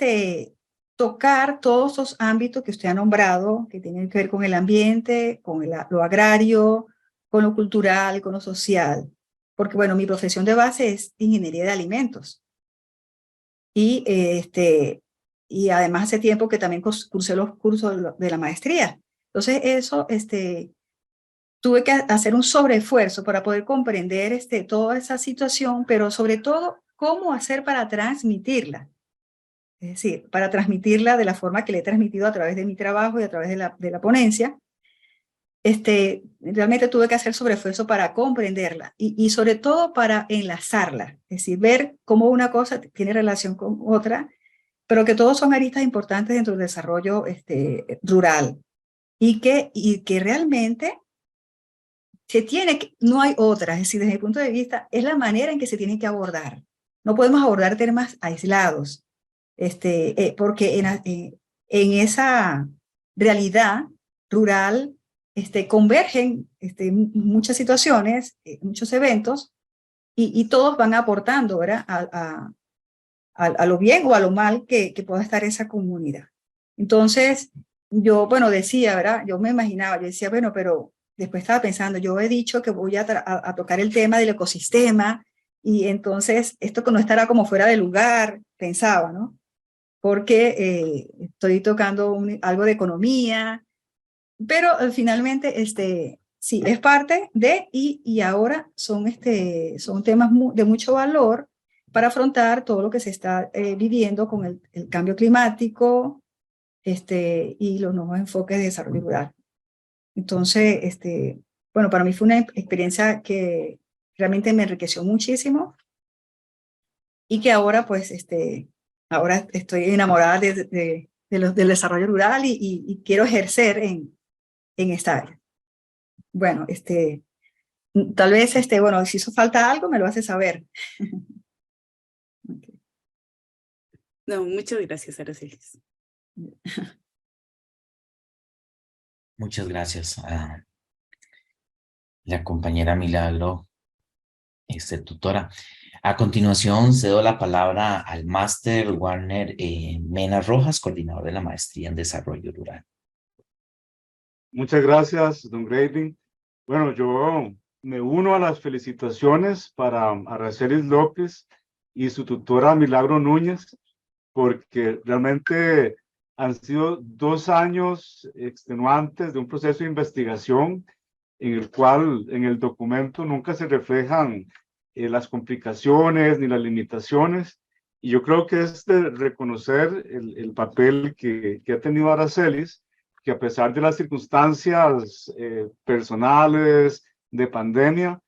tocar todos los ámbitos que usted ha nombrado, que tienen que ver con el ambiente, con lo agrario, con lo cultural, con lo social. Porque, bueno, mi profesión de base es ingeniería de alimentos. Y, y además hace tiempo que también cursé los cursos de la maestría. Entonces, eso, tuve que hacer un sobreesfuerzo para poder comprender toda esa situación, pero sobre todo, cómo hacer para transmitirla. Es decir, para transmitirla de la forma que le he transmitido a través de mi trabajo y a través de la ponencia. Realmente tuve que hacer sobreesfuerzo para comprenderla y sobre todo para enlazarla, es decir, ver cómo una cosa tiene relación con otra, pero que todos son aristas importantes dentro del desarrollo rural y que realmente no hay otra. Es decir, desde mi punto de vista, es la manera en que se tienen que abordar. No podemos abordar temas aislados, porque en esa realidad rural convergen muchas situaciones, muchos eventos, y todos van aportando, ¿verdad? A lo bien o a lo mal que pueda estar esa comunidad. Entonces, yo, bueno, decía, ¿verdad? Yo me imaginaba, yo decía, bueno, pero después estaba pensando, yo he dicho que voy a tocar el tema del ecosistema, y entonces esto no estará como fuera de lugar, pensaba, ¿no? Porque estoy tocando algo de economía, pero finalmente sí, es parte de, y ahora son temas de mucho valor para afrontar todo lo que se está viviendo con el cambio climático y los nuevos enfoques de desarrollo rural. Entonces, bueno, para mí fue una experiencia que realmente me enriqueció muchísimo. y que ahora pues ahora estoy enamorada del desarrollo rural y quiero ejercer en esta área. Bueno, tal vez, bueno, si hizo falta algo, me lo hace saber. Okay. No, muchas gracias, Aracelis. Muchas gracias a la compañera Milagro, tutora. A continuación, cedo la palabra al máster Warner Mena Rojas, coordinador de la maestría en desarrollo rural. Muchas gracias, don Grading. Bueno, yo me uno a las felicitaciones para Aracelis López y su tutora Milagro Núñez, porque realmente han sido 2 años extenuantes de un proceso de investigación en el cual en el documento nunca se reflejan las complicaciones ni las limitaciones. Y yo creo que es de reconocer el papel que ha tenido Aracelis, que a pesar de las circunstancias personales de pandemia,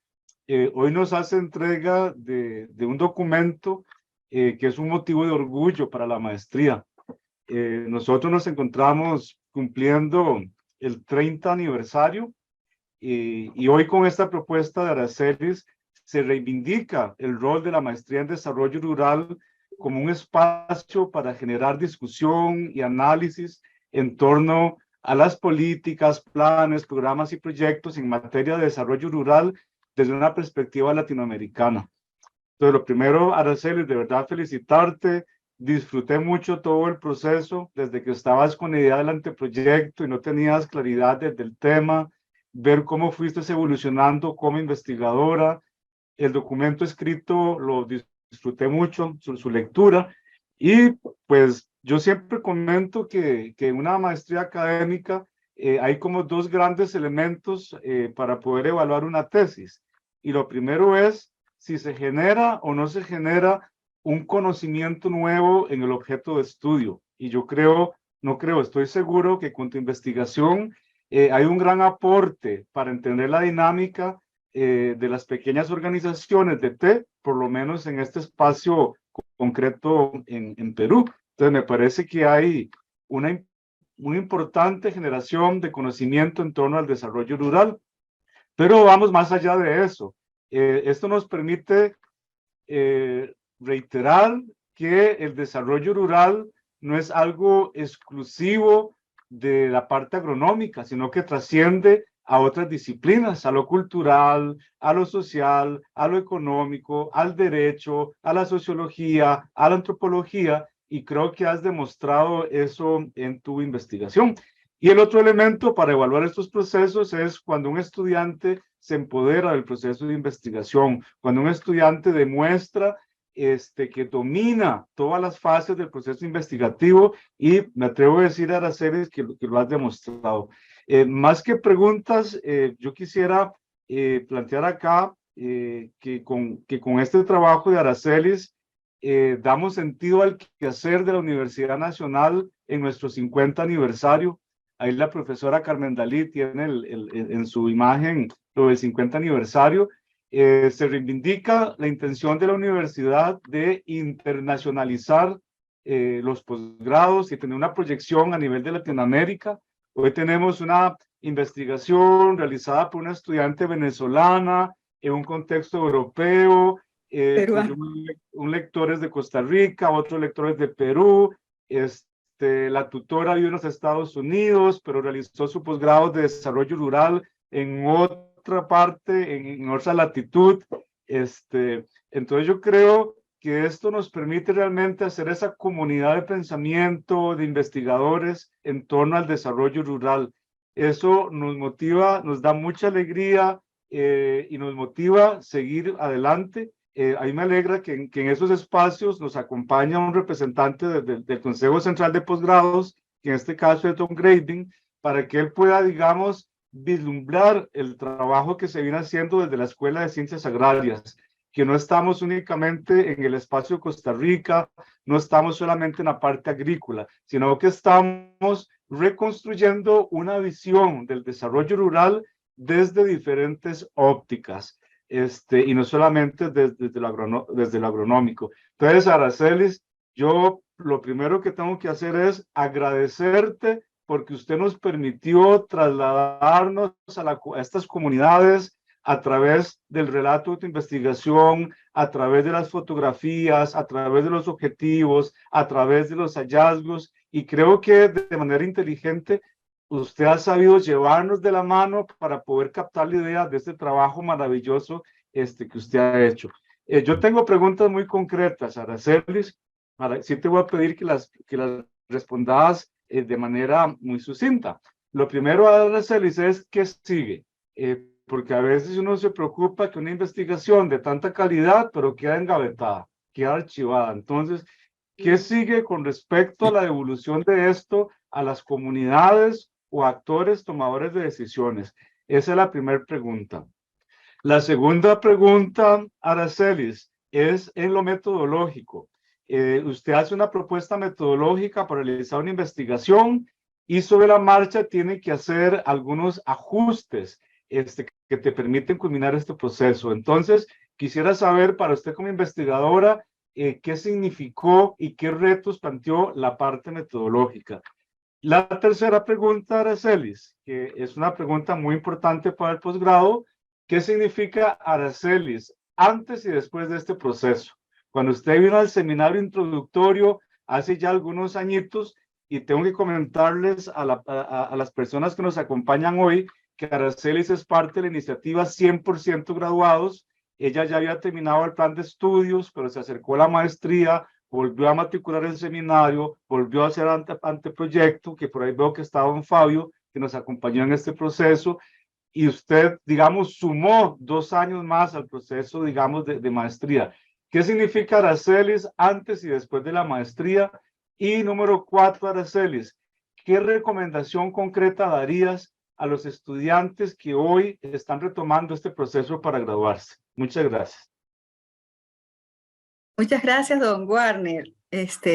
hoy nos hace entrega de un documento que es un motivo de orgullo para la maestría. Nosotros nos encontramos cumpliendo el 30 aniversario y hoy con esta propuesta de Aracelis se reivindica el rol de la maestría en desarrollo rural como un espacio para generar discusión y análisis en torno a las políticas, planes, programas y proyectos en materia de desarrollo rural desde una perspectiva latinoamericana. Entonces, lo primero, Aracelis, de verdad felicitarte. Disfruté mucho todo el proceso, desde que estabas con la idea del anteproyecto y no tenías claridad del tema, ver cómo fuiste evolucionando como investigadora. El documento escrito lo disfruté mucho, su lectura, y pues yo siempre comento que en una maestría académica hay como 2 grandes elementos para poder evaluar una tesis. Y lo primero es si se genera o no se genera un conocimiento nuevo en el objeto de estudio. Y yo estoy seguro que con tu investigación hay un gran aporte para entender la dinámica de las pequeñas organizaciones de té, por lo menos en este espacio concreto en Perú. Entonces me parece que hay una importante generación de conocimiento en torno al desarrollo rural, pero vamos más allá de eso. Esto nos permite reiterar que el desarrollo rural no es algo exclusivo de la parte agronómica, sino que trasciende a otras disciplinas, a lo cultural, a lo social, a lo económico, al derecho, a la sociología, a la antropología, y creo que has demostrado eso en tu investigación. Y el otro elemento para evaluar estos procesos es cuando un estudiante se empodera del proceso de investigación, cuando un estudiante demuestra que domina todas las fases del proceso investigativo, y me atrevo a decir, Aracelis, que lo has demostrado. Más que preguntas, yo quisiera plantear acá que con este trabajo de Aracelis damos sentido al quehacer de la Universidad Nacional en nuestro 50 aniversario. Ahí la profesora Carmen Dalí tiene en su imagen lo del 50 aniversario. Se reivindica la intención de la universidad de internacionalizar los posgrados y tener una proyección a nivel de Latinoamérica. Hoy tenemos una investigación realizada por una estudiante venezolana en un contexto europeo, un lector es de Costa Rica, otro lector es de Perú, la tutora vive en los Estados Unidos, pero realizó su posgrado de desarrollo rural en otra parte, en otra latitud. Entonces yo creo que esto nos permite realmente hacer esa comunidad de pensamiento, de investigadores en torno al desarrollo rural. Eso nos motiva, nos da mucha alegría y nos motiva a seguir adelante. A mí me alegra que en esos espacios nos acompaña un representante del Consejo Central de Posgrados, que en este caso es Don Grading, para que él pueda, digamos, vislumbrar el trabajo que se viene haciendo desde la Escuela de Ciencias Agrarias, que no estamos únicamente en el espacio de Costa Rica, no estamos solamente en la parte agrícola, sino que estamos reconstruyendo una visión del desarrollo rural desde diferentes ópticas. y no solamente desde lo agronómico. Entonces, Aracelis, yo lo primero que tengo que hacer es agradecerte porque usted nos permitió trasladarnos a estas comunidades a través del relato de tu investigación, a través de las fotografías, a través de los objetivos, a través de los hallazgos, y creo que de manera inteligente usted ha sabido llevarnos de la mano para poder captar la idea de este trabajo maravilloso que usted ha hecho. Yo tengo preguntas muy concretas, Aracelis. Sí te voy a pedir que las respondas de manera muy sucinta. Lo primero, Aracelis, es ¿qué sigue? Porque a veces uno se preocupa que una investigación de tanta calidad, pero queda engavetada, queda archivada. Entonces, ¿qué sigue con respecto a la devolución de esto a las comunidades o actores tomadores de decisiones? Esa es la primera pregunta. La segunda pregunta, Aracelis, es en lo metodológico. Usted hace una propuesta metodológica para realizar una investigación y sobre la marcha tiene que hacer algunos ajustes que te permiten culminar este proceso. Entonces, quisiera saber para usted como investigadora, qué significó y qué retos planteó la parte metodológica. La tercera pregunta, Aracelis, que es una pregunta muy importante para el posgrado, ¿qué significa, Aracelis, antes y después de este proceso? Cuando usted vino al seminario introductorio hace ya algunos añitos, y tengo que comentarles a las personas que nos acompañan hoy, que Aracelis es parte de la iniciativa 100% graduados. Ella ya había terminado el plan de estudios, pero se acercó a la maestría, volvió a matricular el seminario, volvió a hacer anteproyecto, que por ahí veo que está don Fabio, que nos acompañó en este proceso, y usted, digamos, sumó 2 años más al proceso, digamos, de maestría. ¿Qué significa, Aracelis, antes y después de la maestría? Y número 4, Aracelis, ¿qué recomendación concreta darías a los estudiantes que hoy están retomando este proceso para graduarse? Muchas gracias. Muchas gracias, don Warner.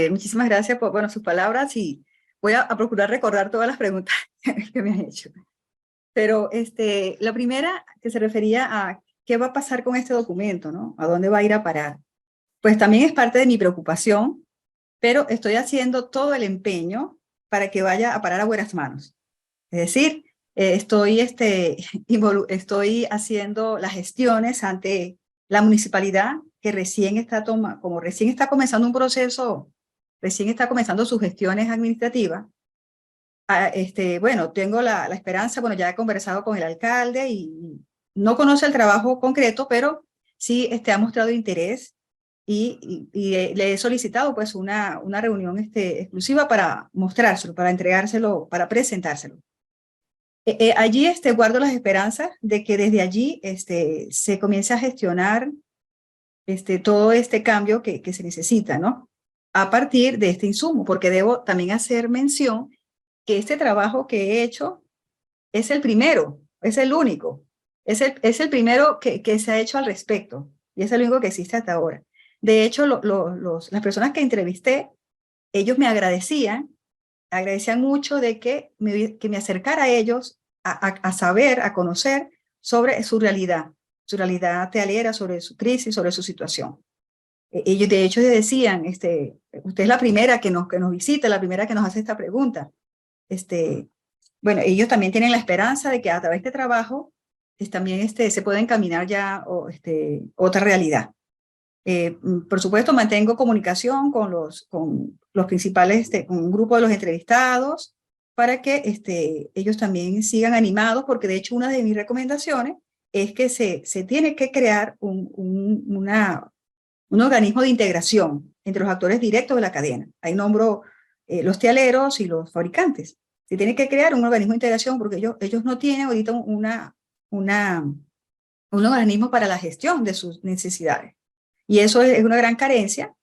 Muchísimas gracias por sus palabras, y voy a procurar recordar todas las preguntas que me han hecho. Pero la primera, que se refería a qué va a pasar con este documento, ¿no? ¿A dónde va a ir a parar? Pues también es parte de mi preocupación, pero estoy haciendo todo el empeño para que vaya a parar a buenas manos. Es decir, estoy haciendo las gestiones ante la municipalidad, que recién está comenzando un proceso, recién está comenzando sus gestiones administrativas. Bueno, tengo la esperanza, ya he conversado con el alcalde y no conoce el trabajo concreto, pero sí ha mostrado interés, y le he solicitado pues una reunión exclusiva para mostrárselo, para entregárselo, para presentárselo. Allí guardo las esperanzas de que desde allí se comience a gestionar todo este cambio que se necesita, ¿no? A partir de este insumo, porque debo también hacer mención que este trabajo que he hecho es el primero, es el único, es el primero que se ha hecho al respecto, y es el único que existe hasta ahora. De hecho, las personas que entrevisté, ellos me agradecían mucho de que me acercara a ellos a saber, a conocer sobre su realidad tealera, sobre su crisis, sobre su situación. Ellos de hecho decían, usted es la primera que nos visita, la primera que nos hace esta pregunta. Bueno, ellos también tienen la esperanza de que a través de este trabajo también se pueda encaminar ya otra realidad. Por supuesto, mantengo comunicación con los principales, con un grupo de los entrevistados, para que ellos también sigan animados, porque de hecho una de mis recomendaciones es que se tiene que crear un organismo de integración entre los actores directos de la cadena. Ahí nombro los tialeros y los fabricantes. Se tiene que crear un organismo de integración, porque ellos no tienen ahorita un organismo para la gestión de sus necesidades. Y eso es una gran carencia,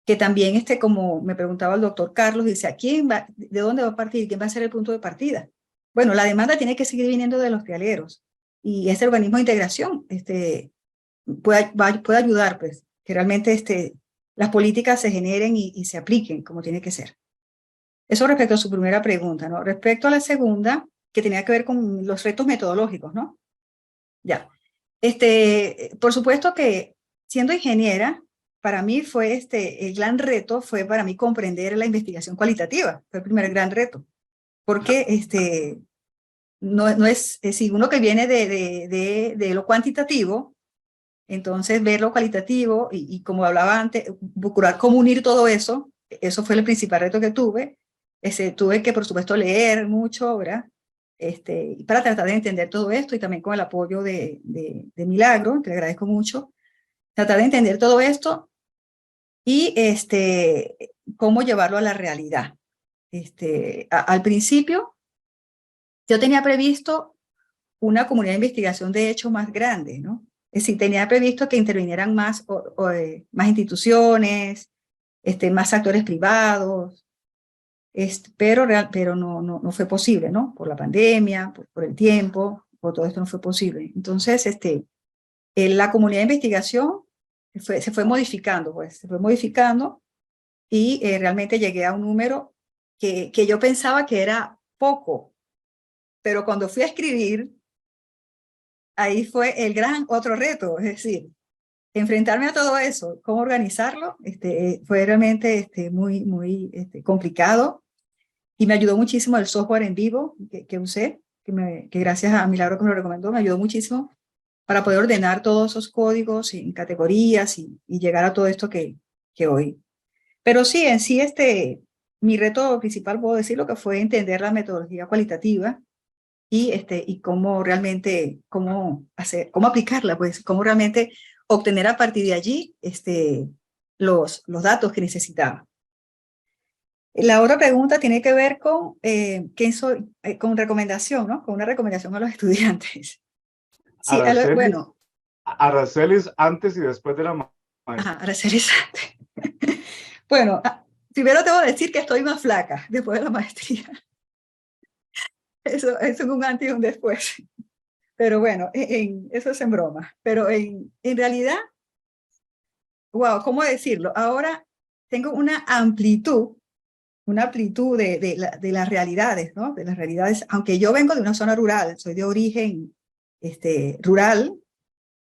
que también, como me preguntaba el doctor Carlos, dice, ¿de dónde va a partir? ¿Quién va a ser el punto de partida? Bueno, la demanda tiene que seguir viniendo de los tialeros, y este organismo de integración puede ayudar, pues, que realmente las políticas se generen y se apliquen como tiene que ser. Eso respecto a su primera pregunta, ¿no? Respecto a la segunda, que tenía que ver con los retos metodológicos, ¿no? Ya. Por supuesto que siendo ingeniera, para mí fue el gran reto fue para mí comprender la investigación cualitativa, fue el primer gran reto, porque no es decir, uno que viene de lo cuantitativo, entonces ver lo cualitativo y como hablaba antes, procurar cómo unir todo eso, eso fue el principal reto que tuve. Tuve que, por supuesto, leer mucho, ¿verdad? Para tratar de entender todo esto y también con el apoyo de Milagro, que le agradezco mucho, tratar de entender todo esto y cómo llevarlo a la realidad. Al principio, yo tenía previsto una comunidad de investigación de hecho más grande, ¿no? Es decir, tenía previsto que intervinieran más más instituciones, más actores privados, pero no fue posible, ¿no? Por la pandemia, por el tiempo, por todo esto no fue posible. Entonces, la comunidad de investigación se fue modificando, pues, se fue modificando y realmente llegué a un número que yo pensaba que era poco, pero cuando fui a escribir, ahí fue el gran otro reto, es decir, enfrentarme a todo eso, cómo organizarlo, fue realmente muy complicado y me ayudó muchísimo el software en vivo que usé, que gracias a Milagro que me lo recomendó, me ayudó muchísimo para poder ordenar todos esos códigos en categorías y llegar a todo esto que hoy. Pero sí, en sí, mi reto principal, puedo decirlo, que fue entender la metodología cualitativa y cómo realmente, cómo aplicarla, pues, cómo realmente obtener a partir de allí los datos que necesitaba. La otra pregunta tiene que ver con, con recomendación, ¿no? Con una recomendación a los estudiantes. Sí, Araceli, bueno. Aracelis antes y después de la maestría. Aracelis antes. Bueno, primero debo decir que estoy más flaca después de la maestría. Eso es un antes y un después. Pero bueno, eso es en broma. Pero en realidad, wow, ¿cómo decirlo? Ahora tengo una amplitud de las realidades, ¿no? De las realidades, aunque yo vengo de una zona rural, soy de origen rural,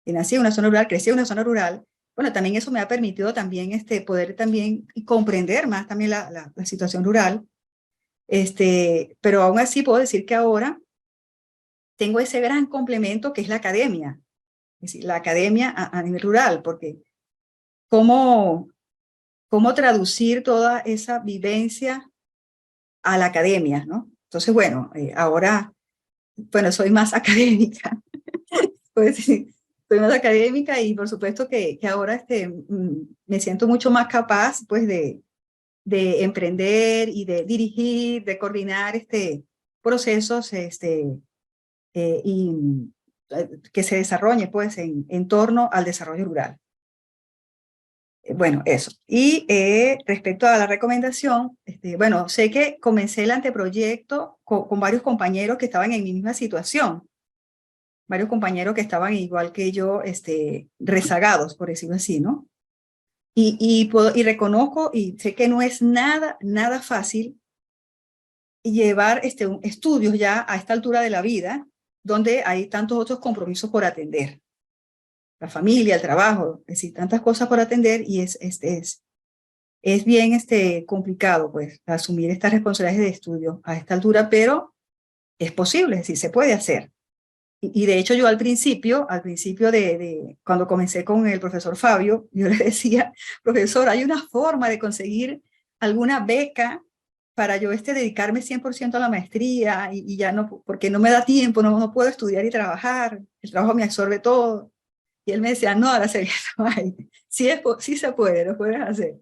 y nací en una zona rural, crecí en una zona rural, bueno, también eso me ha permitido también poder también comprender más también la situación rural, pero aún así puedo decir que ahora tengo ese gran complemento que es la academia, es decir, la academia a nivel rural, porque cómo traducir toda esa vivencia a la academia, ¿no? Entonces, bueno, ahora, bueno, soy más académica, pues sí, soy más académica y por supuesto que ahora me siento mucho más capaz, pues, de emprender y de dirigir, de coordinar procesos y que se desarrolle, pues, en torno al desarrollo rural. Bueno, eso. Y respecto a la recomendación, bueno, sé que comencé el anteproyecto con varios compañeros que estaban en mi misma situación, varios compañeros que estaban igual que yo, rezagados, por decirlo así, ¿no? Y reconozco y sé que no es nada fácil llevar estudios ya a esta altura de la vida, donde hay tantos otros compromisos por atender. La familia, el trabajo, es decir, tantas cosas por atender y es bien complicado, pues, asumir estas responsabilidades de estudio a esta altura, pero es posible, es decir, se puede hacer. Y de hecho yo al principio cuando comencé con el profesor Fabio, yo le decía, profesor, ¿hay una forma de conseguir alguna beca para yo dedicarme 100% a la maestría y ya no, porque no me da tiempo, no puedo estudiar y trabajar, el trabajo me absorbe todo? Y él me decía, no, Araceli, no hay. Sí se puede, lo puedes hacer.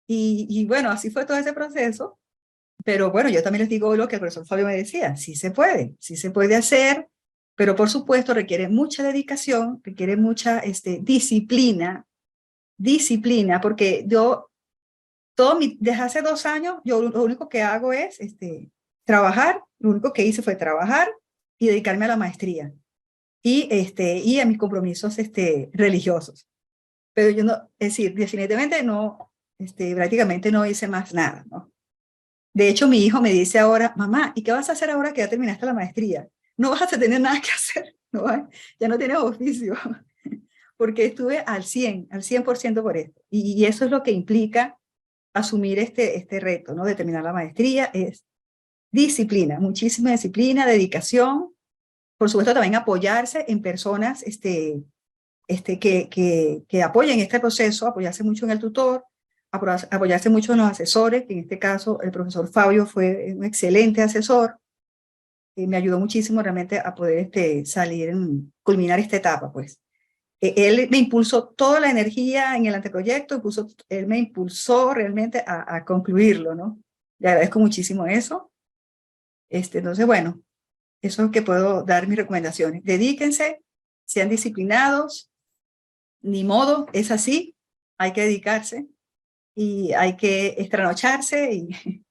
Y bueno, así fue todo ese proceso. Pero bueno, yo también les digo lo que el profesor Fabio me decía, sí se puede hacer, pero por supuesto requiere mucha dedicación, requiere mucha disciplina, porque yo, desde hace 2 años, yo lo único que hago es trabajar, lo único que hice fue trabajar y dedicarme a la maestría. Y a mis compromisos religiosos. Pero yo no, es decir, definitivamente no, prácticamente no hice más nada, ¿no? De hecho, mi hijo me dice ahora, mamá, ¿y qué vas a hacer ahora que ya terminaste la maestría? no vas a tener nada que hacer, ¿no? Ya no tienes oficio, porque estuve al 100% por esto. Y eso es lo que implica asumir este reto, ¿no? De terminar la maestría, es disciplina, muchísima disciplina, dedicación, por supuesto también apoyarse en personas que apoyen este proceso, apoyarse mucho en el tutor, apoyarse mucho en los asesores, que en este caso el profesor Fabio fue un excelente asesor, me ayudó muchísimo realmente a poder culminar esta etapa, pues. Él me impulsó toda la energía en el anteproyecto, él me impulsó realmente a concluirlo, ¿no? Le agradezco muchísimo eso. Entonces, bueno, eso es que puedo dar mis recomendaciones. Dedíquense, sean disciplinados, ni modo, es así, hay que dedicarse y hay que estranocharse y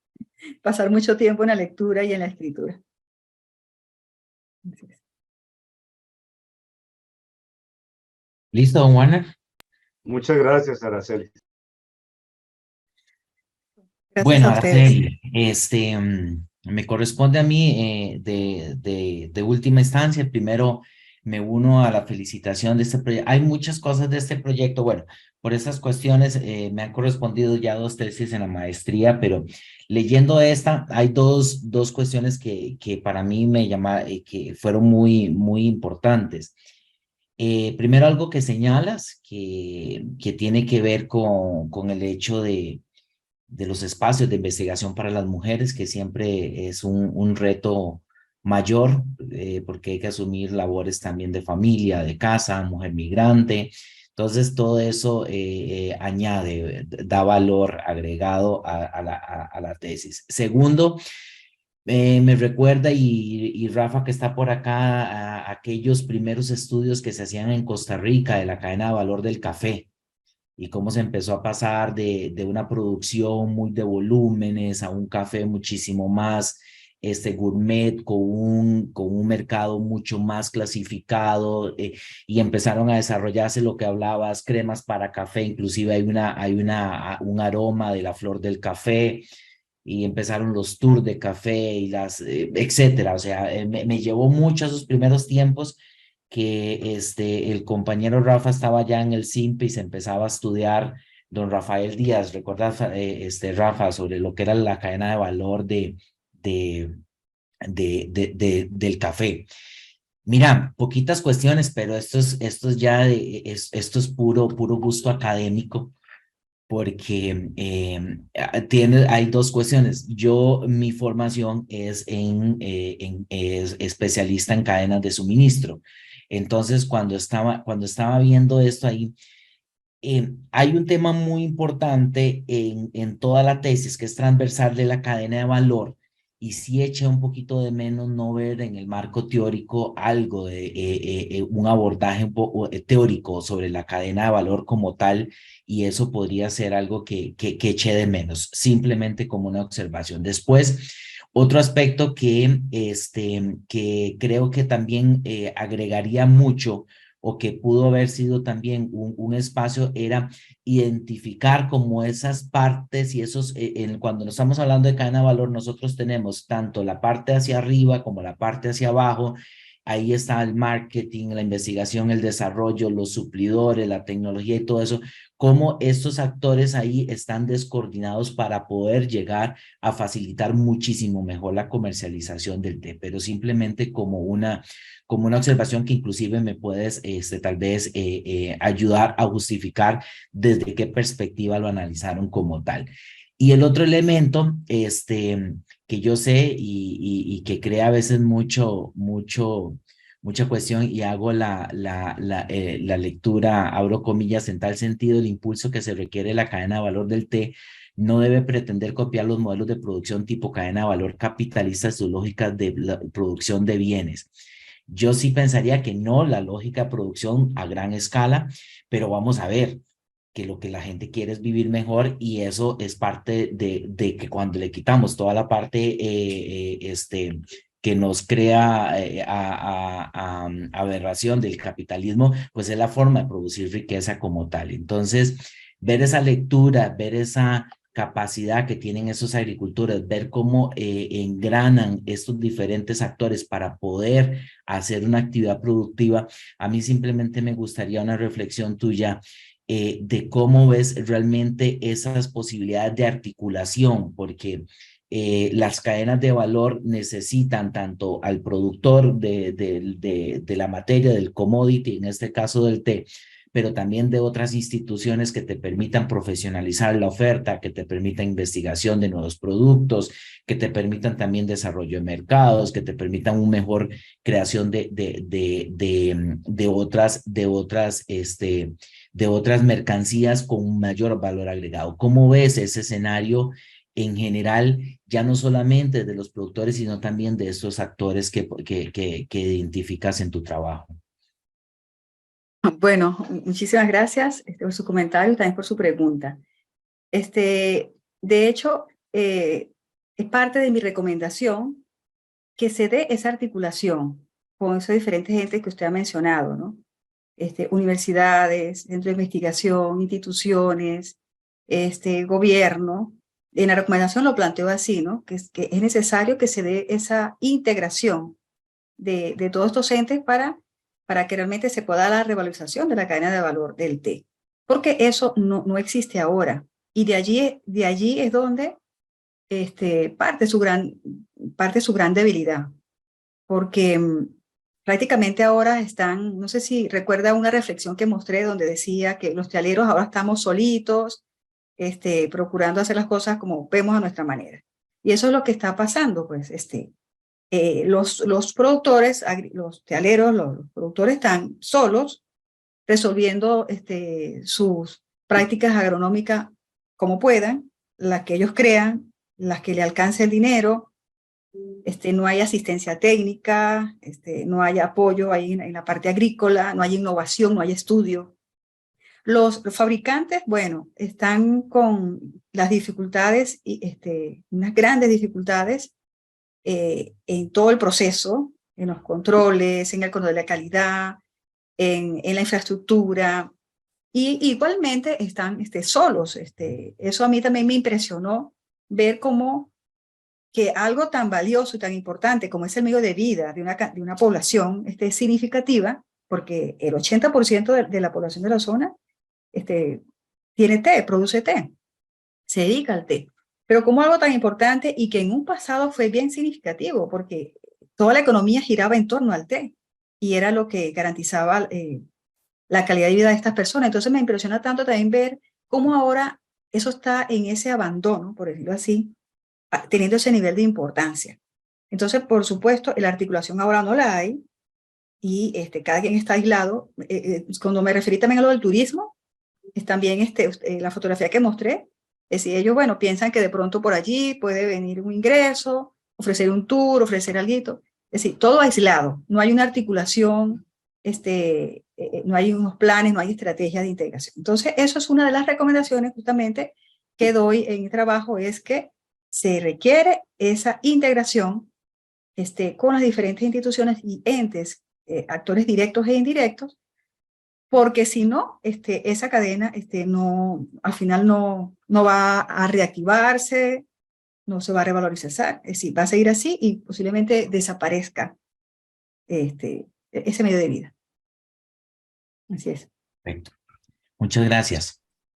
pasar mucho tiempo en la lectura y en la escritura. ¿Listo, don Warner? Muchas gracias, Araceli. Gracias Bueno, a ustedes. Araceli, me corresponde a mí de última instancia. Primero me uno a la felicitación de este proyecto. Hay muchas cosas de este proyecto. Bueno, por esas cuestiones me han correspondido ya 2 tesis en la maestría, pero leyendo esta, hay dos cuestiones que para mí que fueron muy importantes. Primero, algo que señalas que tiene que ver con el hecho de los espacios de investigación para las mujeres, que siempre es un reto mayor, porque hay que asumir labores también de familia, de casa, mujer migrante. Entonces, todo eso da valor agregado a la tesis. Segundo, me recuerda, y Rafa que está por acá, a aquellos primeros estudios que se hacían en Costa Rica de la cadena de valor del café y cómo se empezó a pasar de una producción muy de volúmenes a un café muchísimo más gourmet, con un mercado mucho más clasificado, y empezaron a desarrollarse lo que hablabas, cremas para café, inclusive un aroma de la flor del café, y empezaron los tours de café y etcétera. O sea, me llevó mucho a esos primeros tiempos que el compañero Rafa estaba ya en el SIMPE y se empezaba a estudiar don Rafael Díaz. ¿Recuerdas, Rafa, sobre lo que era la cadena de valor del café? Mira, poquitas cuestiones, pero esto es puro gusto académico, porque hay 2 cuestiones. Mi formación es es especialista en cadenas de suministro. Entonces, cuando estaba viendo esto ahí, hay un tema muy importante en toda la tesis, que es transversal de la cadena de valor, y sí eché un poquito de menos no ver en el marco teórico algo de un abordaje un poco teórico sobre la cadena de valor como tal, y eso podría ser algo que eché de menos, simplemente como una observación. Después, otro aspecto que creo que también agregaría mucho, o que pudo haber sido también un espacio, era identificar como esas partes y cuando nos estamos hablando de cadena de valor, nosotros tenemos tanto la parte hacia arriba como la parte hacia abajo. Ahí está el marketing, la investigación, el desarrollo, los suplidores, la tecnología y todo eso, cómo estos actores ahí están descoordinados para poder llegar a facilitar muchísimo mejor la comercialización del té, pero simplemente como una observación que inclusive me puedes tal vez ayudar a justificar desde qué perspectiva lo analizaron como tal. Y el otro elemento que yo sé y que crea a veces mucha cuestión, y hago la lectura, abro comillas, en tal sentido, el impulso que se requiere de la cadena de valor del té no debe pretender copiar los modelos de producción tipo cadena de valor capitalistas o lógicas de la producción de bienes. Yo sí pensaría que no, la lógica de producción a gran escala, pero vamos a ver que lo que la gente quiere es vivir mejor, y eso es parte de que cuando le quitamos toda la parte que nos crea aberración del capitalismo, pues es la forma de producir riqueza como tal. Entonces, ver esa lectura, ver esa capacidad que tienen esos agricultores, ver cómo engranan estos diferentes actores para poder hacer una actividad productiva. A mí simplemente me gustaría una reflexión tuya de cómo ves realmente esas posibilidades de articulación, porque las cadenas de valor necesitan tanto al productor de la materia, del commodity, en este caso del té, pero también de otras instituciones que te permitan profesionalizar la oferta, que te permitan investigación de nuevos productos, que te permitan también desarrollo de mercados, que te permitan una mejor creación de otras mercancías con un mayor valor agregado. ¿Cómo ves ese escenario en general, ya no solamente de los productores, sino también de estos actores que identificas en tu trabajo? Bueno, muchísimas gracias por su comentario y también por su pregunta. De hecho, es parte de mi recomendación que se dé esa articulación con esos diferentes entes que usted ha mencionado, ¿no? Universidades, centros de investigación, instituciones, gobierno. En la recomendación lo planteo así, ¿no? Que es necesario que se dé esa integración de todos estos entes para que realmente se pueda dar la revalorización de la cadena de valor del té. Porque eso no existe ahora. Y de allí es donde parte su gran debilidad. Porque prácticamente ahora están, no sé si recuerda una reflexión que mostré donde decía que los tealeros ahora estamos solitos, procurando hacer las cosas como vemos a nuestra manera. Y eso es lo que está pasando, pues, los productores, los tealeros, los productores están solos resolviendo sus prácticas agronómicas como puedan, las que ellos crean, las que le alcance el dinero. No hay asistencia técnica, no hay apoyo ahí en la parte agrícola, no hay innovación, no hay estudio. Los fabricantes, bueno, están con las dificultades, unas grandes dificultades en todo el proceso, en los controles, en el control de la calidad, en la infraestructura, y igualmente están solos. Eso a mí también me impresionó ver cómo que algo tan valioso y tan importante como es el medio de vida de una población significativa, porque el 80% de la población de la zona tiene té, produce té, se dedica al té. Pero como algo tan importante y que en un pasado fue bien significativo, porque toda la economía giraba en torno al té y era lo que garantizaba la calidad de vida de estas personas. Entonces me impresiona tanto también ver cómo ahora eso está en ese abandono, por decirlo así, teniendo ese nivel de importancia. Entonces, por supuesto, la articulación ahora no la hay y cada quien está aislado. Cuando me referí también a lo del turismo, es también la fotografía que mostré. Es decir, ellos, bueno, piensan que de pronto por allí puede venir un ingreso, ofrecer un tour, ofrecer algo. Es decir, todo aislado. No hay una articulación, no hay unos planes, no hay estrategias de integración. Entonces, eso es una de las recomendaciones justamente que doy en mi trabajo, es que se requiere esa integración con las diferentes instituciones y entes, actores directos e indirectos, porque si no, esa cadena al final no va a reactivarse, no se va a revalorizar, es decir, va a seguir así y posiblemente desaparezca ese medio de vida. Así es. Perfecto. Muchas gracias.